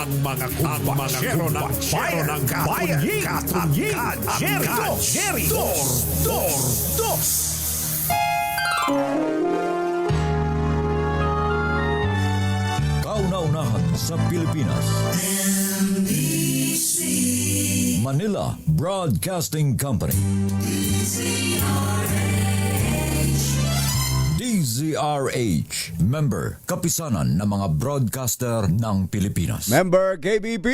ang mga kumpasyero ng bayan, Jerry Dos. Kauna-unahan sa Pilipinas. Manila Broadcasting Company. DZRH. Member, kapisanan ng mga broadcaster ng Pilipinas. Member KBP,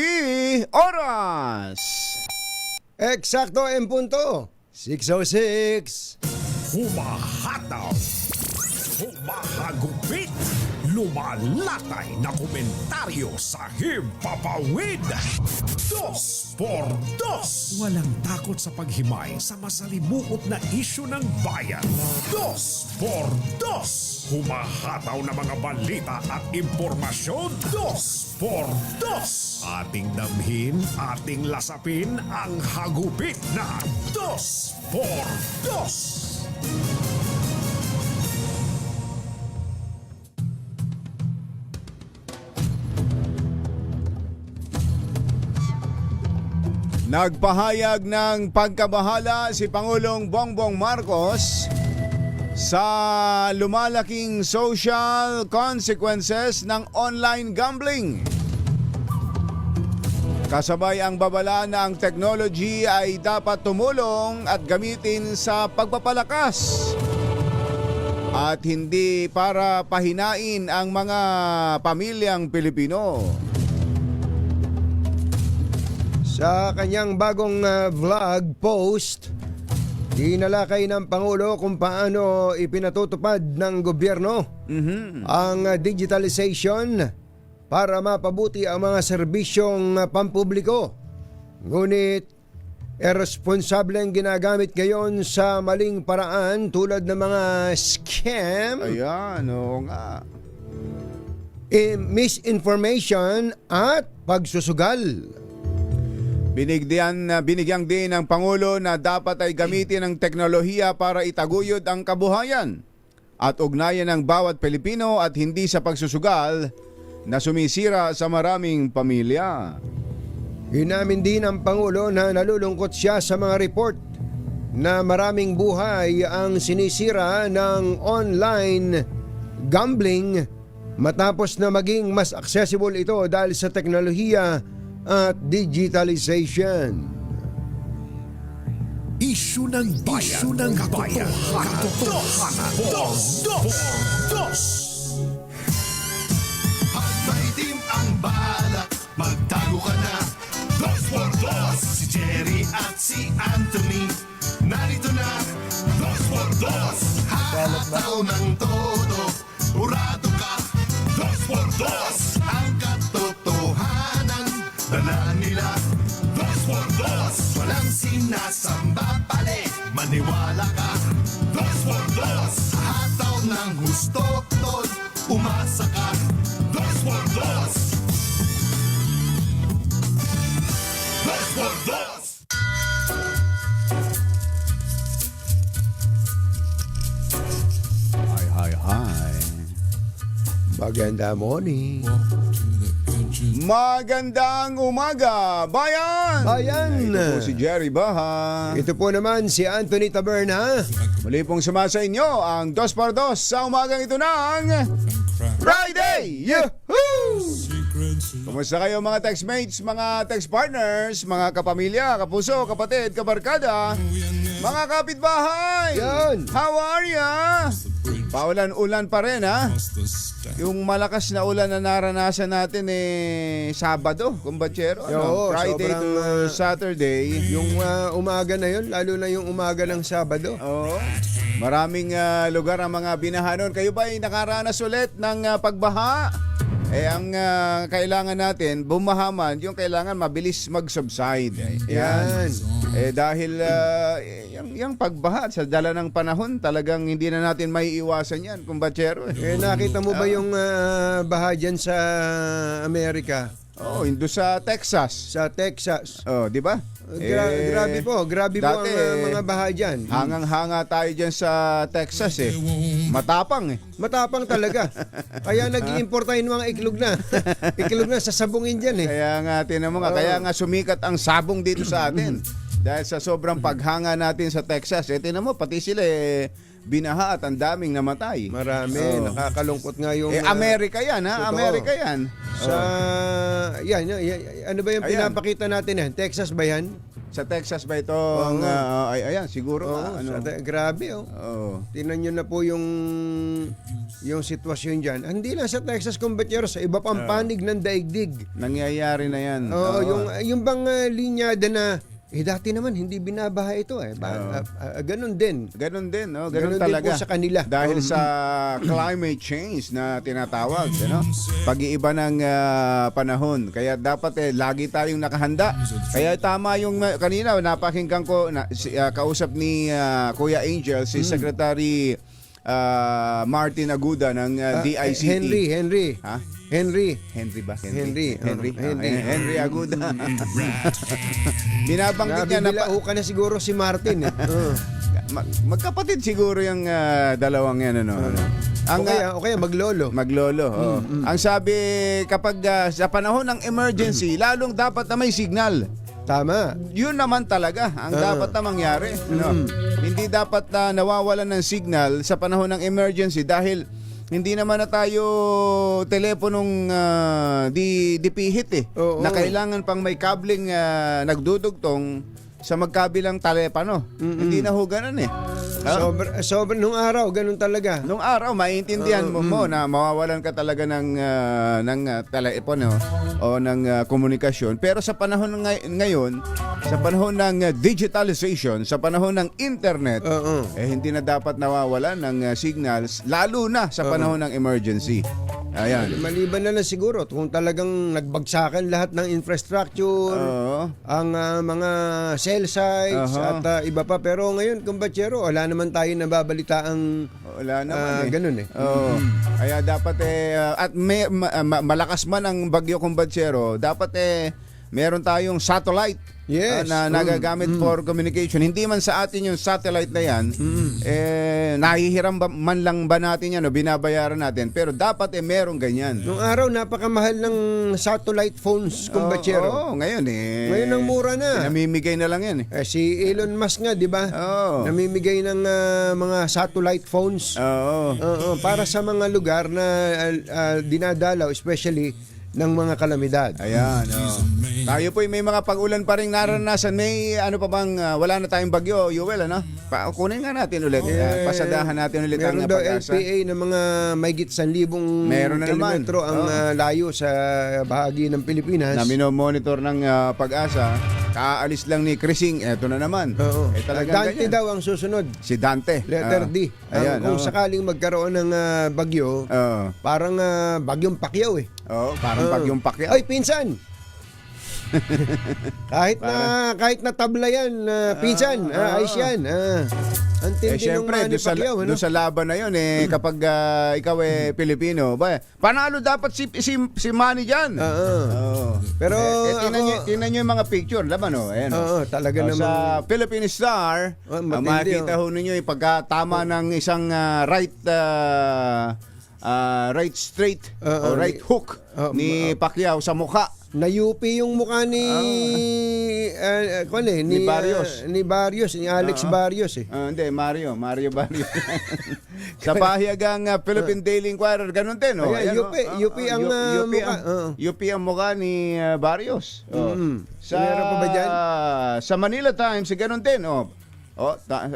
oras! Eksakto en punto, 6:06. Humahataw, humahagupit, lumalatay na komentaryo sa Himpapawid. 2x2. Walang takot sa paghimay sa masalimuot na isyu ng bayan. 2x2. Humahataw na mga balita at impormasyon. 2x2. Ating damhin, ating lasapin ang hagupit na 2x2. Nagpahayag ng pagkabahala si Pangulong Bongbong Marcos sa lumalaking social consequences ng online gambling. Kasabay ang babala na ang technology ay dapat tumulong at gamitin sa pagpapalakas at hindi para pahinain ang mga pamilyang Pilipino. Sa kanyang bagong vlog post, tinalakay ng Pangulo kung paano ipinatutupad ng gobyerno ang digitalization para mapabuti ang mga serbisyong pampubliko. Ngunit, irresponsable ang ginagamit ngayon sa maling paraan tulad ng mga scam, Ayan, oo nga. misinformation at pagsusugal. Binigyang din ng Pangulo na dapat ay gamitin ang teknolohiya para itaguyod ang kabuhayan at ugnayan ng bawat Pilipino at hindi sa pagsusugal na sumisira sa maraming pamilya. Inamin din ng Pangulo na nalulungkot siya sa mga report na maraming buhay ang sinisira ng online gambling matapos na maging mas accessible ito dahil sa teknolohiya at digitalization. Isyu ng bayan, katotohanan. 2x2. At may team ang balak, magtago ka na. 2x2. Si Jerry at si Anthony, narito na. 2x2. Hataw ng todo, urado ka. 2x2. Ang katotohanan, dala nila. 2x2. Walang sinasamba pali, maniwala ka. 2x2. Hataw ng husto, tol, umasa ka. 2x2. 2x2. Hi. Maganda morning. Magandang umaga, bayan! Bayan! Ito po si Jerry Baha. Ito po naman si Anthony Taberna. Muli pong sumasa inyo ang 2x2 sa umagang ito ng Friday! Yahoo! Kumusta kayo mga textmates, mga text partners, mga kapamilya, kapuso, kapatid, kabarkada, mga kapitbahay? Yan. How are ya? Paulan-ulan pa rin ha? Yung malakas na ulan na naranasan natin Sabado, kumbatsero. Oo, Friday sobrang, to Saturday. Yung umaga na yun, lalo na yung umaga ng Sabado. Oo. Maraming lugar ang mga binahanon. Kayo ba ay nakaranas ulit ng pagbaha? Ang kailangan natin, bumahaman, yung kailangan mabilis mag-subside. Yan. Dahil yung pagbaha sa dala ng panahon, talagang hindi na natin maiiwasan yan, kumbatsero. Nakita mo ba yung baha dyan sa Amerika? Oh, indo sa Texas. sa Texas. Oh, di ba? Grabe po ang mga baha dyan. Hangang-hanga tayo dyan sa Texas eh. Matapang eh. Matapang talaga. Kaya nag-i-import tayo ng mga iklog na. Iklog na, sasabungin dyan eh. Kaya nga, tinan mo nga, kaya nga sumikat ang sabong dito sa atin. Dahil sa sobrang paghanga natin sa Texas. Eh, tinan mo, pati sila binaha at ang daming namatay. Marami, nakakalungkot nga yung... Amerika yan, ha? Totoo. Amerika yan. Sa... Yan, ano ba yung Ayan. pinapakita natin yan? Texas ba yan? Sa Texas ba ito? Ayan, siguro. Grabe oh. Oo. Tingnan nyo na po yung sitwasyon dyan. Hindi lang sa Texas, kumbatyero, sa iba pang panig ng daigdig. Nangyayari na yan. Oo, Oo. yung bang linyada na, dati naman hindi binabaha ito eh. Ganun din. Ganun din, no? Ganun Ganun din talaga. po sa kanila. Dahil sa climate change na tinatawag, no? Pag-iiba ng panahon. Kaya dapat lagi tayong nakahanda. Kaya tama yung kanina napakinggan ko kausap ni Kuya Angel si Secretary Martin Aguda ng DICT. Henry. Ha? Henry Ba? Henry. Henry Aguda. Binabanggit niya na Nabibilao ka na siguro si Martin eh. magkapatid siguro yung dalawang yan, ano. O kaya maglolo. Maglolo. Oh. Ang sabi kapag sa panahon ng emergency, lalong dapat na may signal. Tama. Yun naman talaga ang dapat na mangyari. Ano? Hindi dapat na nawawalan ng signal sa panahon ng emergency dahil hindi naman na tayo teleponong dipihit eh. Oo. Na kailangan pang may kabling nagdudugtong sa magkabilang telepono. Hindi na ho ganun eh. Sobra nung araw, ganun talaga. Nung araw, maintindihan mo na mawawalan ka talaga ng telepono o ng komunikasyon. Pero sa panahon ngayon, sa panahon ng digitalization, sa panahon ng internet, hindi na dapat nawawalan ng signals, lalo na sa panahon ng emergency. Ayan. Maliban na lang siguro kung talagang nagbagsakan lahat ng infrastructure, ang mga cell sites at iba pa. Pero ngayon, kumbatsero, wala naman tayo nababalitaang Wala naman ganun eh. Oo. Kaya dapat at malakas man ang bagyo kumbatsero, dapat meron tayong satellite. Yes. Na nagagamit for communication. Hindi man sa atin yung satellite na yan, nahihiram man lang ba natin yan o binabayaran natin. Pero dapat meron ganyan. Nung araw, napakamahal ng satellite phones, kumbatsero. Oo, ngayon Ngayon ang mura na. Namimigay na lang yan Si Elon Musk nga, di ba? Oo. Namimigay ng mga satellite phones. Oo. Para sa mga lugar na dinadalaw, especially ng mga kalamidad. Ayan. Tayo po may mga pag-ulan pa rin naranasan. May ano pa bang wala na tayong bagyo, Yuel, ano? Kunin nga natin ulit. Pasadahan natin ulit ang Meron daw Pag-asa. LPA na mga mahigit 1,000 Meron na naman. kilometro ang layo sa bahagi ng Pilipinas. Na minomonitor ng Pag-asa. Kaalis lang ni Krising, eto na naman. Talagang Dante ganyan. daw ang susunod. Si Dante. Letter D. Ayan, Kung sakaling magkaroon ng bagyo, parang bagyong Pacquiao eh. Parang bagyong Pacquiao. Ay, pinsan! kahit na tabla yan, pinsan, ayos yan. Ang tindi ng Siyempre, Manny Pacquiao. doon sa laban na yun, kapag ikaw Pilipino, panalo dapat si Manny dyan. Pero tingnan nyo yung mga picture, laban ayan. talaga naman. Sa Philippine Star, matindi, makikita ho ninyo yung pagkatama ng isang right straight o right hook ni Pacquiao sa mukha. Nayupi yung mukha ni Barrios. Ni Barrios, ni Alex Barrios eh. Hindi, Mario Barrios. Sa pahayagang Philippine Daily Inquirer, ganun din. Ayan, UP ang mukha. UP ang mukha ni Barrios. Meron pa ba dyan? Sa Manila Times, ganun din.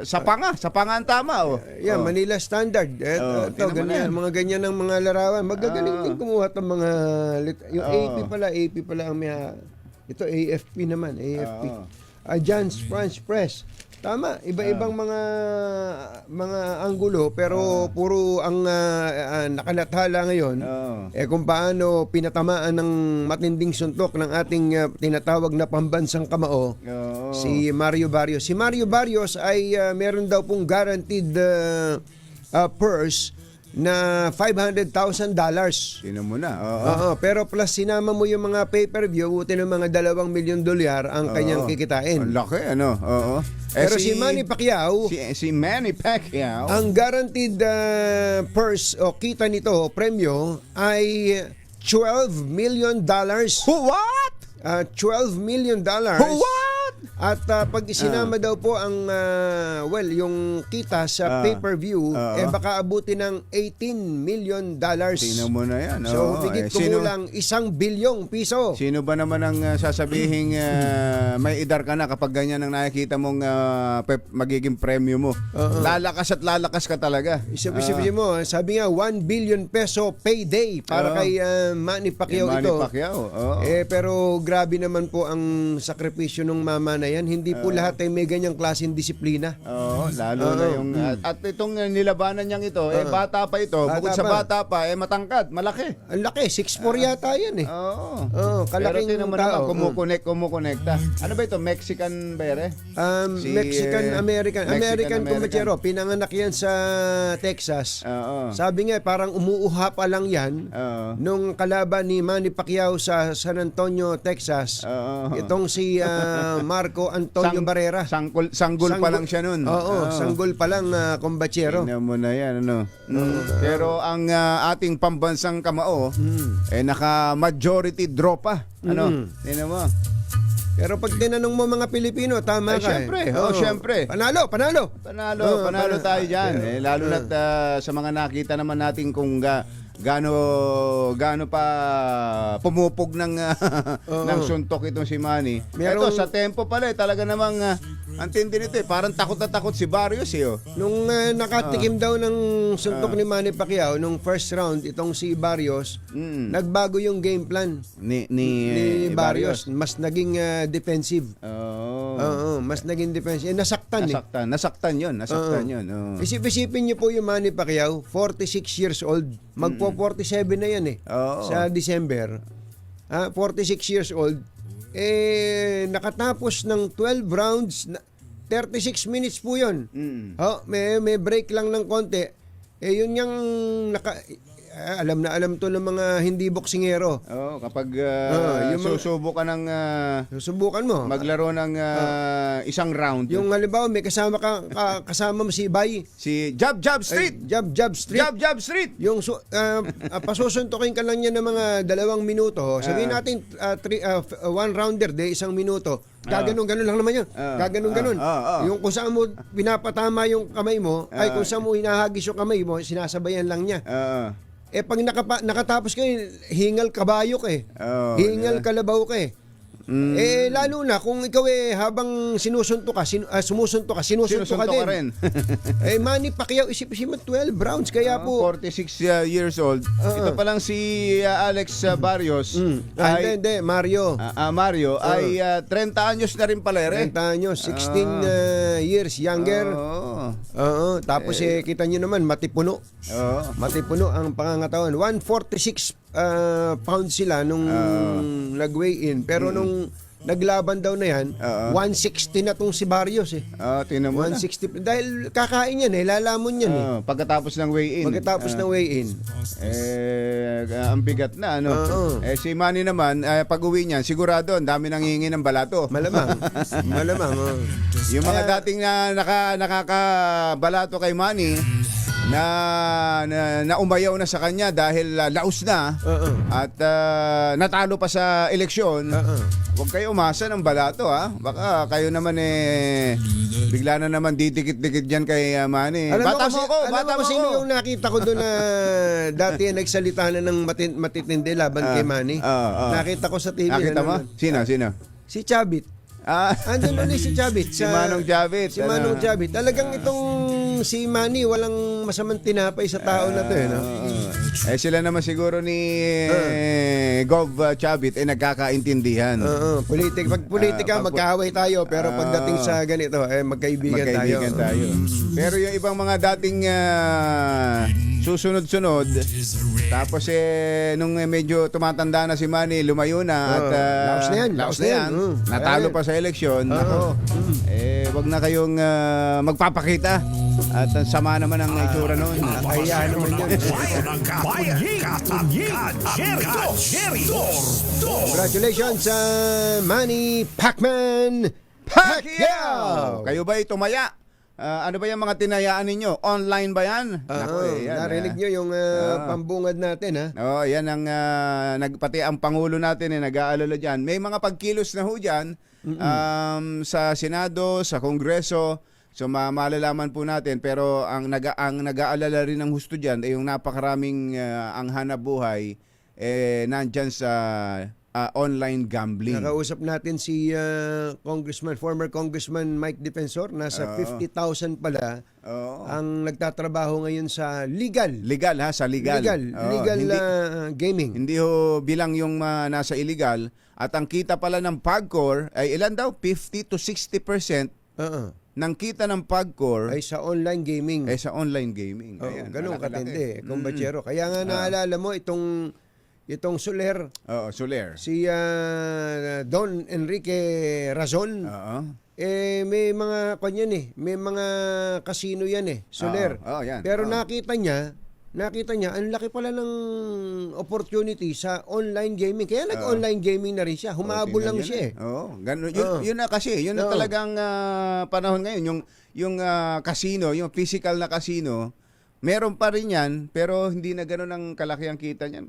Sa panga ang tama. Manila Standard. Ganyan, mga ganyan ng mga larawan. Magagaling din kumuha ng mga yung AP pala ang may ito AFP naman, AFP. Agence France Press. Tama, iba-ibang mga anggulo pero puro ang nakalathala ngayon kung paano pinatamaan ng matinding suntok ng ating tinatawag na pambansang kamao si Mario Barrios. Si Mario Barrios ay meron daw pong guaranteed purse na $500,000. Sino mo na? Oo. Oo, pero plus sinama mo yung mga pay-per-view, buti ng mga $2 milyon ang kanyang Ang kikitain. laki, ano? Oo. Pero si Manny Pacquiao, si Manny Pacquiao, ang guaranteed purse o kita nito, premyo, ay $12 million. What? $12 million. What? At pag isinama daw po ang yung kita sa pay-per-view, baka abutin ng $18 million. Sino mo na yan? So, Oo. higit Sino, kumulang ₱1 billion. sino ba naman ang sasabihing may edar ka na kapag ganyan ang nakikita mong magiging premyo mo? Lalakas at lalakas ka talaga. Isip-isipin mo, sabi nga ₱1 billion payday para kay Manny Pacquiao Manny ito. Pacquiao. Oo. Pero grabe naman po ang sakripisyo ng mama na yan. Hindi po lahat ay may ganyang klaseng disiplina. Oo, lalo na yung at itong nilabanan niyang ito, bata pa ito, bukod sa bata pa, matangkad, malaki. Ang laki, 6'4" yata yan eh. Oo. Oo, Pero kalaking tingnan mo tao. naman, kumukonekta. Ano ba ito? Mexican bere? Si, Mexican-American. American Mexican-American. kumatsero. Pinanganak yan sa Texas. Oo. Sabi nga, parang umuuha pa lang yan Oo. nung kalaban ni Manny Pacquiao sa San Antonio, Texas. Oo. Itong si Marco Antonio Barrera. Sanggol pa lang siya nun. Oo, sanggol pa lang kombatsero. Tingnan mo na yan, ano. Pero ang ating pambansang kamao, naka-majority draw pa. Ano? Tingnan mo. Pero pag tinanong mo mga Pilipino, tama Ay, ka. syempre. Oo. Syempre. Panalo. Panalo tayo dyan. Lalo na sa mga nakita naman natin kung gaano pa pumupog ng ng suntok itong si Manny. Ito sa tempo pala talaga namang ang tindi nito parang takot na takot si Barrios oh. Nung nakatikim daw ng suntok ni Manny Pacquiao nung first round itong si Barrios, nagbago yung game plan ni Barrios. Mas naging defensive. Oo, mas naging defensive. Nasaktan. Nasaktan 'yon. Oh. Isip-isipin niyo po yung Manny Pacquiao, 46 years old. Magpo-47 na yan eh. Sa December. 46 years old. Nakatapos ng 12 rounds, 36 minutes po yun. May break lang ng konti. Yun yung alam to ng mga hindi boksingero. Kapag susubukan ng Susubukan mo. maglaro ng isang round. Yung halimbawa may kasama mo si Bay. Si Jab Street. Jab Street. Jab Street. Yung pasusuntukin ka lang niya ng mga 2 minuto. Sabihin natin 1 rounder de 1 minuto. Gaganon lang naman yun. Gaganon. Yung kung saan mo pinapatama yung kamay mo, ay kung saan mo hinahagis yung kamay mo, sinasabayan lang niya. Pag nakatapos ka, hingal kabayo ka eh. Hingal kalabaw ka eh. Lalo na kung ikaw habang sinusunto ka, sinusunto ka din. rin. Manny Pacquiao, isip-isip mo 12 rounds. Kaya po, 46 years old. Ito pa lang si Alex Barrios. hindi, Mario. Mario ay 30 anyos na rin pala 30 anyos, 16 years younger. Tapos kita nyo naman, matipuno. Matipuno ang pangangatawan. 146 pounds sila nung nag-weigh in. Pero nung naglaban daw na yan, 160 na tong si Barrios eh. Tingnan mo 160. Dahil kakain yan lalamon yan pagkatapos ng weigh-in. Pagkatapos ng weigh-in. Ang bigat na, ano? Si Manny naman, pag-uwi niyan, sigurado, ang dami nang hihingi ng balato. Malamang. Yung mga dating nakakabalato kay Manny, na umayaw na sa kanya dahil laos na at natalo pa sa eleksyon. Huwag kayo umasa ng balato baka kayo naman bigla na naman didikit-dikit diyan kay Manny. Bata mo ako. Sino yung nakita ko doon na dati nagsalita na ng matitindi laban kay Manny? Nakita ko sa TV. Nakita mo? Sino? Si Chavit. Andun ulit si Chavit. Si Manong Chavit. Si Manong Chavit. Talagang itong si Manny walang masamang tinapay sa tao na to no? Sila naman siguro ni Gov Chavit nagkakaintindihan. Pag politika magkaaway tayo pero pagdating sa ganito magkaibigan tayo. Pero yung ibang mga dating susunod-sunod tapos nung medyo tumatanda na si Manny, lumayo na at laos na yan. Natalo pa sa eleksyon. Wag na kayong magpapakita. At ang sama naman ang itsura noon. Kaya naman yun. Congratulations sa Manny Pacman Pacquiao! Kayo ba tumaya? Ano ba yung mga tinayaan ninyo? Online ba yan? Naku, yan, Narinig nyo yung pambungad natin, ha? Oh, yan ang pati ang pangulo natin nag-aalala diyan. May mga pagkilos na ho diyan sa Senado, sa Kongreso. So malalaman po natin, pero ang nag-aalala rin ng husto diyan ay yung napakaraming ang hanap buhay nandyan sa online gambling. Nakausap natin si former Congressman Mike Defensor. Nasa 50,000 pala ang nagtatrabaho ngayon sa legal. Legal ha, sa legal. Legal gaming. Hindi ho bilang yung nasa illegal. At ang kita pala ng PAGCOR ay ilan daw? 50 to 60% ng kita ng PAGCOR Ay sa online gaming. ay sa online gaming. Oo, ganun malaki-laki. katindi, kumbachero. Kaya nga naalala mo itong Soler, Oo, Soler. si Don Enrique Razon, Oo. may mga kanyan may mga casino yan Soler. Oo, yan. Pero Oo. nakita niya, ang laki pala ng opportunity sa online gaming. Kaya nag-online gaming na rin siya. Humabol lang siya Oo, ganun. Yun na kasi, yun na Oo. talagang panahon ngayon. Yung casino, yung physical na casino, meron pa rin yan, pero hindi na gano'n ang kalaki ang kita niyan.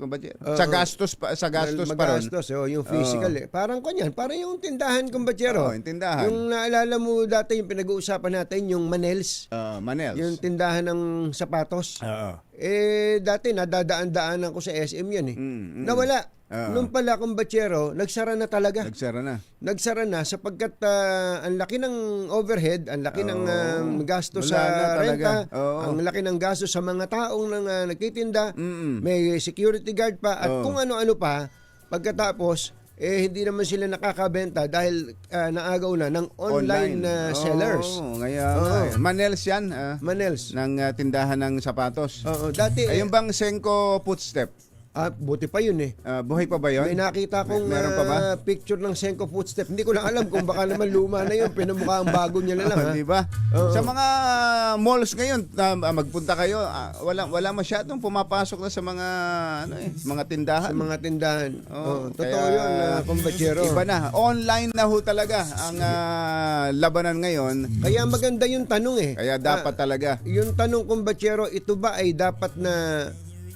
Sa gastos pa ron. Magastos, yung physical Parang kanyan, parang yung tindahan, kumbachero. Oo, yung tindahan. Yung naalala mo dati, yung pinag-uusapan natin, yung Manels. Manels. Yung tindahan ng sapatos. Oo. Dati nadadaan-daanan ko sa SM yan Nawala. Oo. Nung pala, kumbachero, nagsara na talaga. Nagsara na. Sapagkat ang laki ng overhead, ang laki ng gasto Wala sa na talaga. renta, Oo. ang laki ng gasto sa mga taong nagtitinda, may security guard pa, at kung ano-ano pa, pagkatapos, hindi naman sila nakakabenta dahil naagaw na ng online sellers. Ngayon, Manels yan. Manels. Ng tindahan ng sapatos. Dati, Ayun bang Senko Footstep? buti pa yun Buhay pa ba yun? May nakita kong Meron pa ba? picture ng Senko Footstep. Hindi ko lang alam kung baka naman luma na yun. Pinamukha ang bago niya na lang. Di ba? Oo. Sa mga malls ngayon, magpunta kayo, wala masyadong pumapasok na sa mga mga tindahan. Sa mga tindahan. Totoo Kaya, yun, kumbachero. Iba na. Online na ho talaga ang labanan ngayon. Kaya maganda yung tanong Kaya dapat talaga. Yung tanong, kumbachero, ito ba ay dapat na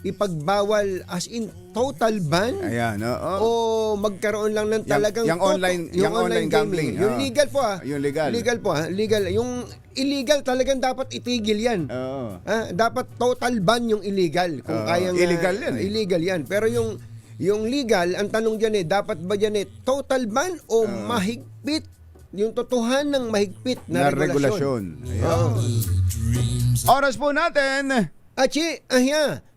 ipagbawal as in total ban? Ayan, O magkaroon lang ng talagang yung online gambling. Yung legal po Yung legal. Legal po legal. Yung illegal talagang dapat itigil yan. Oo. Dapat total ban yung illegal. Kung kayang illegal yan illegal yan. Pero yung legal, ang tanong diyan dapat ba diyan total ban o mahigpit? Yung totohan ng mahigpit na regulasyon. Oras po natin. Achi,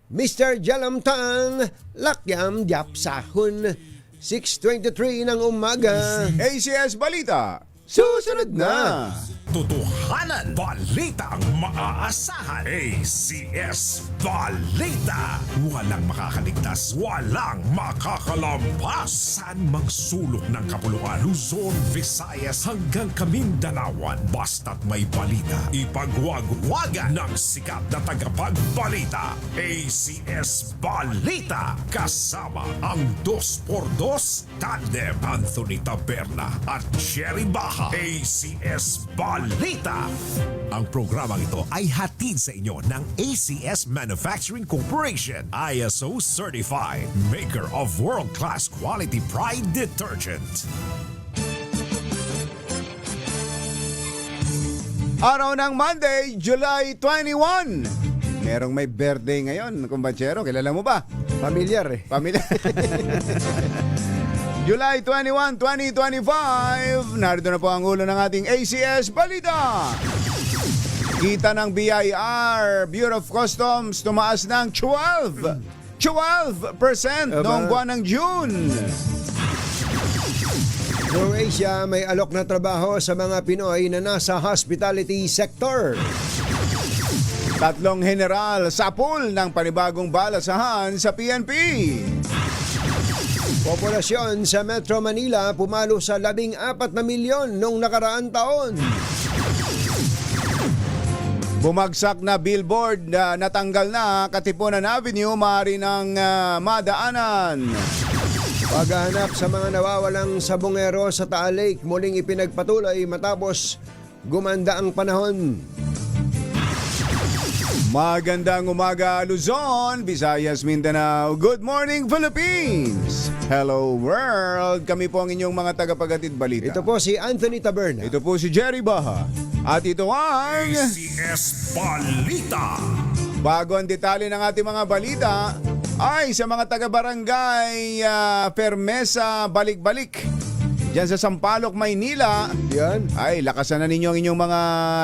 Mr. Jalamtang, Lakyam Diapsahon, 6:23 ng umaga. ACS Balita. Susunod na. Totohanan, balitang maaasahan. ACS Balita. Walang makakaligtas, walang makakalampas. Saan mang sulok ng kapuluan, Luzon, Visayas hanggang Kamindanawan. Basta't may balita, ipagwagwagan ng sikat na tagapagbalita. ACS Balita. Kasama ang 2x2 tandem Anthony Taberna at Cherry Baja. ACS Balita. Ang programang ito ay hatid sa inyo ng ACS Manufacturing Corporation, ISO certified, maker of world-class quality Pride detergent. Araw ng Monday, July 21. Merong may birthday ngayon, kumbachero. Kilala mo ba? Familiar Pamilya. July 21, 2025. Narito na po ang ulo ng ating ACS Balita. Kita ng BIR, Bureau of Customs, tumaas ng 12% noong buwan ng June. Croatia may alok na trabaho sa mga Pinoy na nasa hospitality sector. 3 general sa pool ng panibagong balasahan sa PNP. Populasyon sa Metro Manila pumalo sa 14 na milyon noong nakaraang taon. Bumagsak na billboard na natanggal na Katipunan Avenue, maaari ng madaanan. Paghahanap sa mga nawawalang sabongero sa Taal Lake muling ipinagpatuloy matapos gumanda ang panahon. Magandang umaga Luzon, Visayas, Mindanao. Good morning Philippines. Hello world. Kami po ang inyong mga tagapaghatid balita. Ito po si Anthony Taberna. Ito po si Jerry Baha. At ito ang CS Balita. bago ang detalye ng ating mga balita ay sa mga taga-barangay Permesa Balik-Balik diyan sa Sampaloc, Maynila. Yan. Ay, lakasan na ninyo ang inyong mga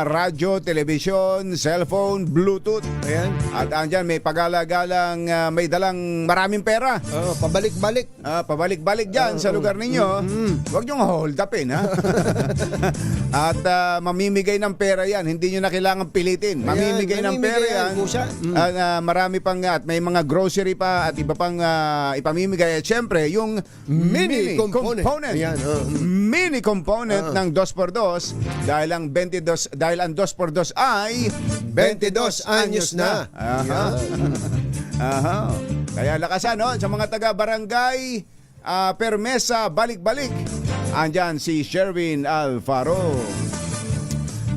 radyo, telebisyon, cellphone, bluetooth. Ayan. At andyan may pagala-galang may dalang maraming pera. Pabalik-balik. Pabalik-balik dyan sa lugar ninyo. Huwag nyo hold upin, ha? At mamimigay ng pera yan. Hindi nyo na kailangan pilitin. Mamimigay ng pera yan. Kusa. Marami pang at may mga grocery pa at iba pang ipamimigay. At syempre, yung mini component. Ayan, Mini component ng 2x2 dahil ang 2x2 ay 22 anyos na. Aha. Kaya lakasan, no? Sa mga taga-barangay Permesa Balik-Balik, andyan si Sherwin Alfaro.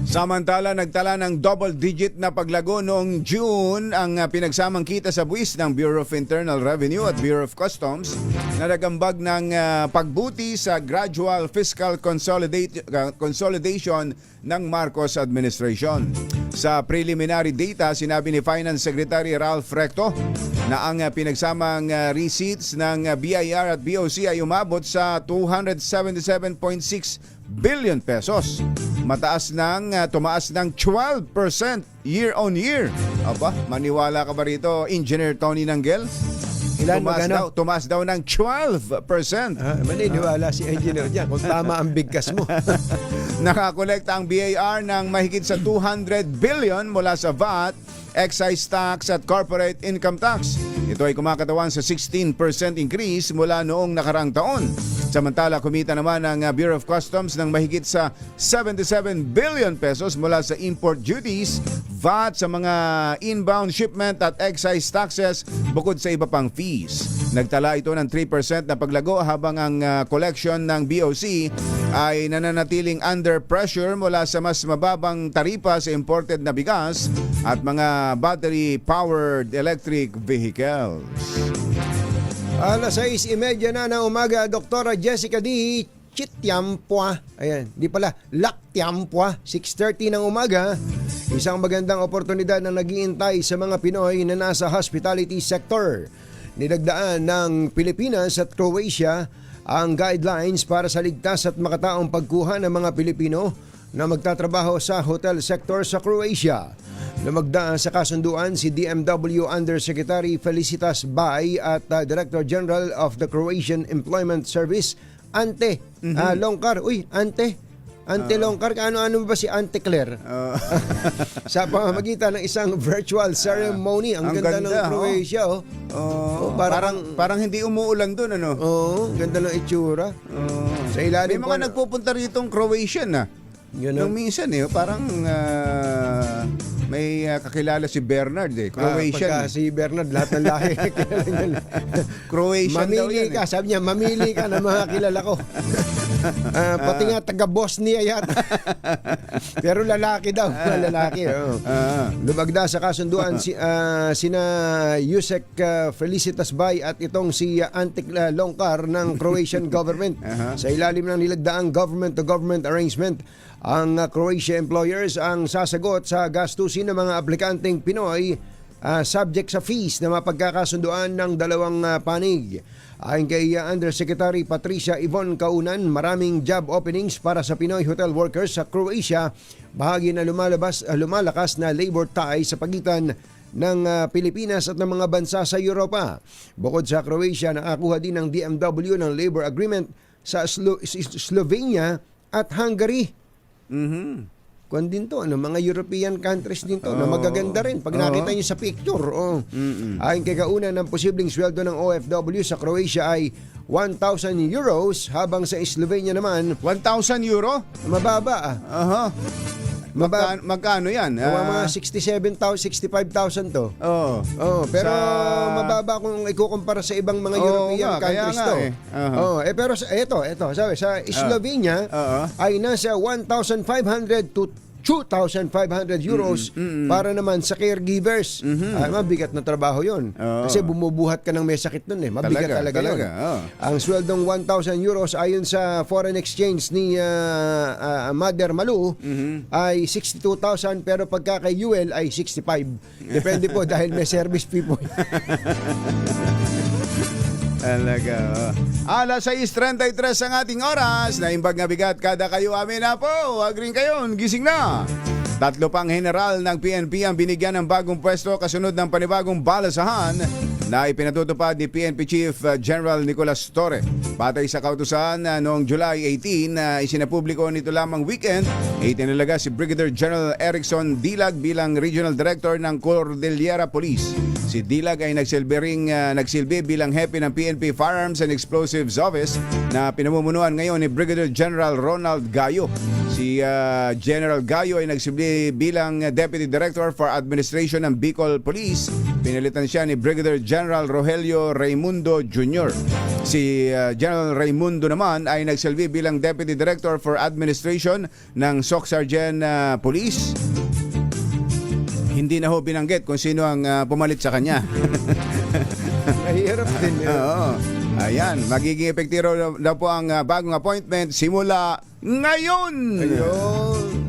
Samantala, nagtala ng double-digit na paglago noong June ang pinagsamang kita sa buwis ng Bureau of Internal Revenue at Bureau of Customs na nagambag ng pagbuti sa gradual fiscal consolidation ng Marcos administration. Sa preliminary data, sinabi ni Finance Secretary Ralph Recto na ang pinagsamang receipts ng BIR at BOC ay umabot sa 277.6 billion pesos. Tumaas ng 12% year on year. Aba, maniwala ka ba rito, Engineer Tony Nanggel? Tumaas daw ng 12%. Maniniwala si engineer dyan kung tama ang bigkas mo. Nakakolekta ang BIR ng mahigit sa 200 billion mula sa VAT, excise tax at corporate income tax. Ito ay kumakatawan sa 16% increase mula noong nakaraang taon. Samantala, kumita naman ang Bureau of Customs ng mahigit sa 77 billion pesos mula sa import duties, VAT sa mga inbound shipment at excise taxes bukod sa iba pang fees. Nagtala ito ng 3% na paglago habang ang collection ng BOC ay nananatiling under pressure mula sa mas mababang taripa sa imported na bigas at mga battery-powered electric vehicles. Alas 6:30 na ng umaga, Dr. Jessica D. Chitiampua. Ayan, di pala, Laktiampua. 6:30 ng umaga. Isang magandang oportunidad na nag-iintay sa mga Pinoy na nasa hospitality sector. Nilagdaan ng Pilipinas at Croatia ang guidelines para sa ligtas at makataong pagkuha ng mga Pilipino na magtatrabaho sa hotel sector sa Croatia. Lumagda sa kasunduan si DMW Undersecretary Felicitas Bay at Director General of the Croatian Employment Service, Ante Longkar. Ante Longkar, ano ba si Ante Claire? Sa pamamagitan ng isang virtual ceremony. Ang ganda ng Croatia. Parang hindi umuulan doon, ano? Ganda ng itsura. Sa ilalim may mga nagpupunta ritong Croatian, Nung minsan parang may kakilala si Bernard Croatian. Pagka si Bernard, lahat ng lahi. Croatian daw yan. Sabi niya, mamili ka ng mga kilala ko. Pati nga taga-Bosnia yata. Pero lalaki daw. Lalaki. Lumagda sa kasunduan sina Yusek Felicitas Bay at itong si Antik Longkar ng Croatian government. Sa ilalim ng nilagdaang government-to-government arrangement, ang Croatia employers ang sasagot sa gastusin ng mga aplikanteng Pinoy subject sa fees na mapagkakasunduan ng dalawang panig. Ayon kay Undersecretary Patricia Yvonne Kaunan, maraming job openings para sa Pinoy hotel workers sa Croatia, bahagi na lumalakas na labor tie sa pagitan ng Pilipinas at ng mga bansa sa Europa. Bukod sa Croatia, nakakuha din ng DMW ng labor agreement sa Slovenia at Hungary. Kung din to, mga European countries din to, na magaganda rin pag nakita nyo sa picture. Ayon kay Kaunan, ng posibleng sweldo ng OFW sa Croatia ay 1,000 euros, habang sa Slovenia naman 1,000 euro? mababa. Magkano yan? Mga 67,000, 65,000 to. Oo. Oh, pero Sa- mababa kung ikukumpara sa ibang mga Oo European nga, kaya countries nga to. eh. Uh-huh. Oh, pero ito, sabi sa Slovenia Oo. ay nasa 1,500 to 2,500 euros para naman sa caregivers. Mabigat na trabaho 'yon. Oo. Kasi bumubuhat ka ng may sakit nun eh. Mabigat talaga 'yon. oo. Ang sweldong 1,000 euros ayon sa foreign exchange ni Mother Malu ay 62,000 pero pagka kay UL ay 65. Depende po dahil may service fee po. Talaga. Alas 6:33 ang ating oras. Naimbag na bigat kada kayo amin na po. Huwag rin kayo. Gising na. 3 pang general ng PNP ang binigyan ng bagong pwesto kasunod ng panibagong balasahan na ipinatutupad ni PNP Chief General Nicolas Torre. Batay sa kautusan noong July 18, isinapubliko nito lamang weekend, itinalaga si Brigadier General Erickson Dilag bilang Regional Director ng Cordillera Police. Si Dilag ay nagsilbi bilang hepe ng PNP Firearms and Explosives Office na pinamumunuan ngayon ni Brigadier General Ronald Gayo. Si General Gayo ay nagsilbi bilang Deputy Director for Administration ng Bicol Police. Pinalitan siya ni Brigadier General Rogelio Raimundo Jr. Si General Raimundo naman ay nagsilbi bilang Deputy Director for Administration ng SOC Sergeant Police. Hindi na ho binanggit kung sino ang pumalit sa kanya. Mahirap din. Oo. Ayan, magiging epektibo na po ang bagong appointment simula ngayon. Ayun.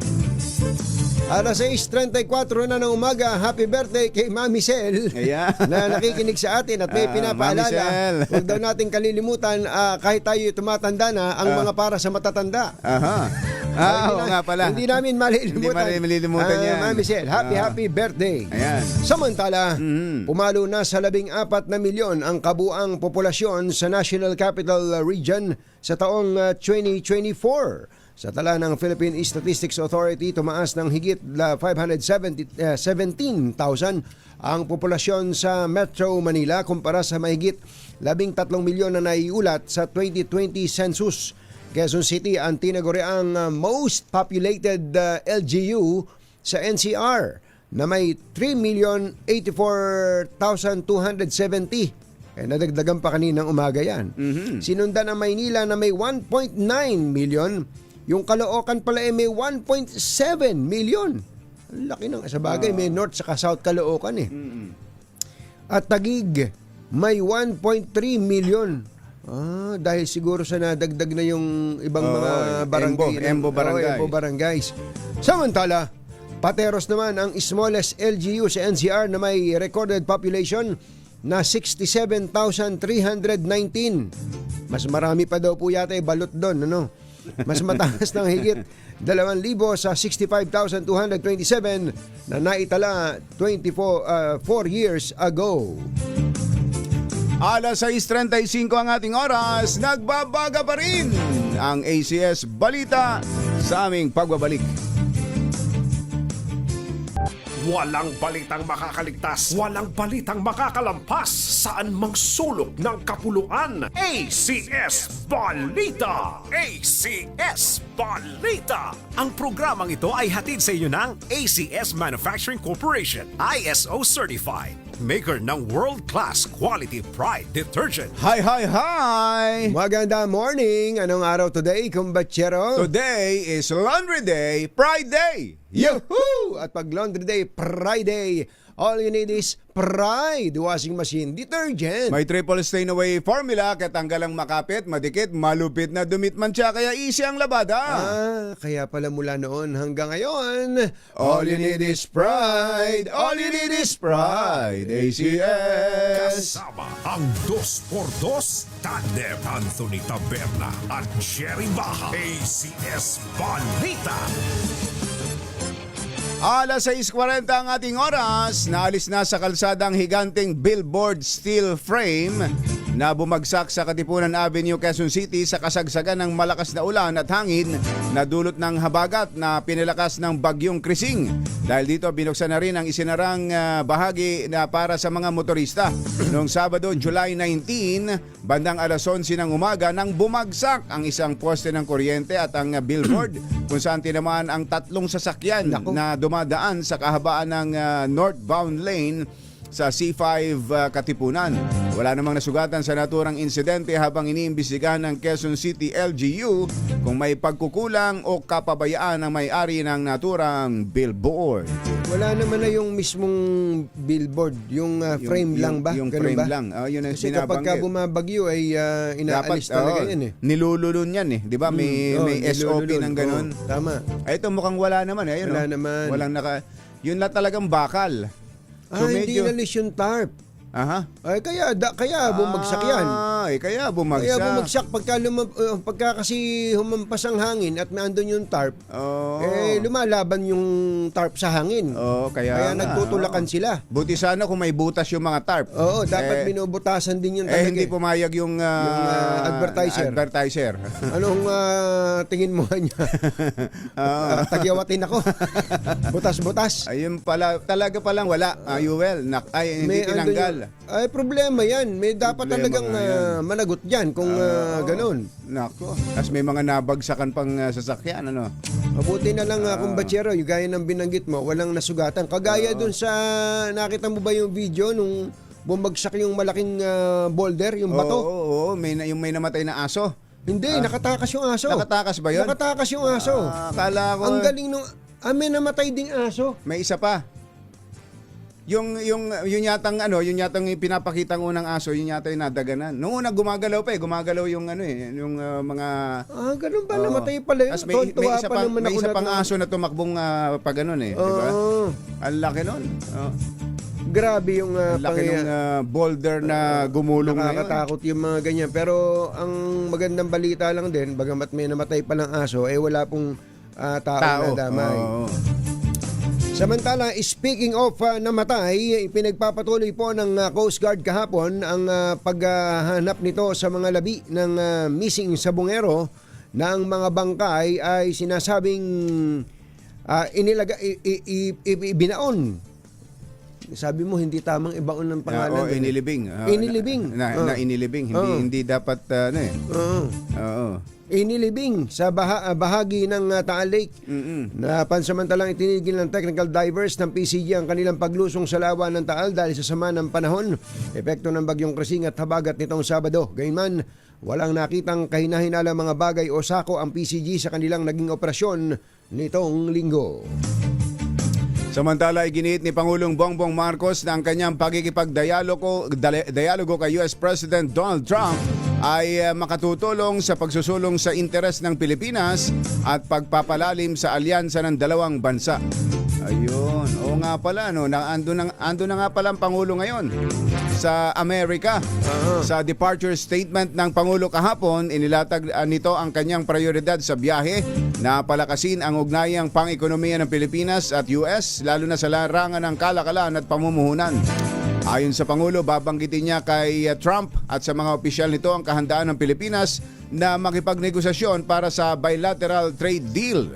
Alas 6:34 na ng umaga, happy birthday kay Mami Sel. Ayan. Na nakikinig sa atin at may Mami Sel. pinapaalala. Huwag daw natin kalilimutan kahit tayo tumatanda na ang mga para sa matatanda. Aha. Oo nga pala. Hindi namin malilimutan. Hindi malilimutan yan. Mami Sel, happy birthday. Ayan. Samantala, pumalo na sa 14 na milyon ang kabuang populasyon sa National Capital Region sa taong 2024. Sa tala ng Philippine Statistics Authority, tumaas ng higit 517,000 ang populasyon sa Metro Manila kumpara sa mahigit 13 milyon na naiulat sa 2020 census. Quezon City ang tinaguriang most populated LGU sa NCR na may 3,084,270. Nadagdagan pa kaninang umaga yan. Sinundan ang Maynila na may 1.9 million. Yung Caloocan pala ay may 1.7 million. Ang laki ng sa bagay, may North saka South Caloocan eh. At Taguig may 1.3 million. Dahil siguro sa nadagdag na yung ibang mga barangay. Embo barangay. Embo barangays. Samantala, Pateros naman ang smallest LGU sa NCR na may recorded population na 67,319. Mas marami pa daw po yata balot doon, ano? Mas mataas ng higit 2,000 sa 65,227 na naitala 4 years ago. Alas 6:35 ang ating oras, nagbabaga pa rin ang ACS Balita sa aming pagbabalik. Walang balitang makakaligtas, walang balitang makakalampas, saan mang sulok ng kapuluan. ACS Balita! ACS Balita! Ang programang ito ay hatid sa inyo ng ACS Manufacturing Corporation, ISO Certified, maker ng world-class quality Pride detergent. Hi! Maganda morning! Anong araw today, kumbachero? Today is Laundry Day, Pride Day! Yahoo! At pag Laundry Day, Friday, all you need is Pride Washing Machine Detergent. May triple stain away formula, katanggal ang makapit, madikit, malupit na dumitmantsa, kaya easy ang labada. Kaya pala mula noon hanggang ngayon, all you need is Pride! All you need is Pride! ACS! Kasama ang 2x2 Tandem Anthony Taberna at Jerry Baja. ACS Balita! Alas 6:40 ang ating oras, naalis na sa kalsadang higanteng billboard steel frame na bumagsak sa Katipunan Avenue, Quezon City sa kasagsagan ng malakas na ulan at hangin na dulot ng habagat na pinilakas ng bagyong Krising. Dahil dito binuksan na rin ang isinarang bahagi na para sa mga motorista. Noong Sabado, July 19, bandang alas 11 ng umaga nang bumagsak ang isang poste ng kuryente at ang billboard kung saan tinamaan ang 3 sasakyan na dumadaan sa kahabaan ng northbound lane sa C5 Katipunan. Wala namang nasugatan sa naturang insidente habang iniimbestigahan ng Quezon City LGU kung may pagkukulang o kapabayaan ng may-ari ng naturang billboard. Wala naman na yung mismong billboard, yung frame lang ba? Yung Ganun frame ba? lang. Yun ang Kasi kapag binabanggit. bumabagyo ay inaalis talaga yan eh. Nilululun yan eh. Di ba? May SOP nilululun. ng ganun. Tama. Ay, ito mukhang wala naman eh. Ayun, Wala oh. naman. Walang yun na talagang bakal. Hindi nalis yung tarp. Aha. Ay, kaya bumagsak yan. Kaya bumagsak. Kaya bumagsak pagka kasi humampas ang hangin at naandun yung tarp, lumalaban yung tarp sa hangin. Kaya nagtutulakan sila. Buti sana kung may butas yung mga tarp. Oo, dapat binubutasan din yun talaga. Hindi pumayag yung advertiser. Anong tingin mo niya? Tagyawatin ako. Butas-butas. Ayun pala, talaga palang wala. Yuel, hindi tinanggal. Ay, problema yan. May dapat talagang managot dyan kung ganun. Nako. Tapos may mga nabagsakan pang sasakyan, ano? Mabuti na lang kung batsero, yung gaya ng binanggit mo, walang nasugatan. Kagaya dun sa, nakita mo ba yung video nung bumagsak yung malaking boulder, yung bato? Oo, may namatay na aso. Hindi, nakatakas yung aso. Nakatakas ba yun? Nakatakas yung aso. Akala ko. Ang galing nung, may namatay ding aso. May isa pa. Yung yatang pinapakitang unang aso, yun yata yung nadaganan. Noong una gumagalaw yung yung mga ganun ba? Namatay pala yun. May isa pang aso na tumakbong pag ganun di ba? Ang laki nun. Grabe yung Ang laki ng boulder na gumulong na yun. Nakakatakot yung mga ganyan. Pero ang magandang balita lang din, bagamat may namatay palang aso, wala pong tao na damay. Samantala, speaking of namatay, pinagpapatuloy po ng Coast Guard kahapon ang paghahanap nito sa mga labi ng missing sabongero na ang mga bangkay ay sinasabing ibinaon. Sabi mo hindi tamang ibaon ng pangalan. Inilibing. Inilibing. Inilibing. Hindi dapat inilibing sa bahagi ng Taal Lake na pansamantalang itinigil ng technical divers ng PCG ang kanilang paglusong sa lawa ng Taal dahil sa sama ng panahon, epekto ng bagyong Krising at habagat nitong Sabado. Gayunman, walang nakitang kahinahinalang mga bagay o sako ang PCG sa kanilang naging operasyon nitong linggo. Samantala, iginiit ni Pangulong Bongbong Marcos na ang kanyang pagkikipagdialogo kay US President Donald Trump ay makatutulong sa pagsusulong sa interes ng Pilipinas at pagpapalalim sa alyansa ng dalawang bansa. Ayun. Oo nga pala, ando na nga pala ang Pangulo ngayon sa Amerika. Sa departure statement ng Pangulo kahapon, inilatag nito ang kanyang prioridad sa biyahe na palakasin ang ugnayang pang-ekonomiya ng Pilipinas at US, lalo na sa larangan ng kalakalan at pamumuhunan. Ayon sa Pangulo, babanggitin niya kay Trump at sa mga opisyal nito ang kahandaan ng Pilipinas na makipagnegosasyon para sa bilateral trade deal.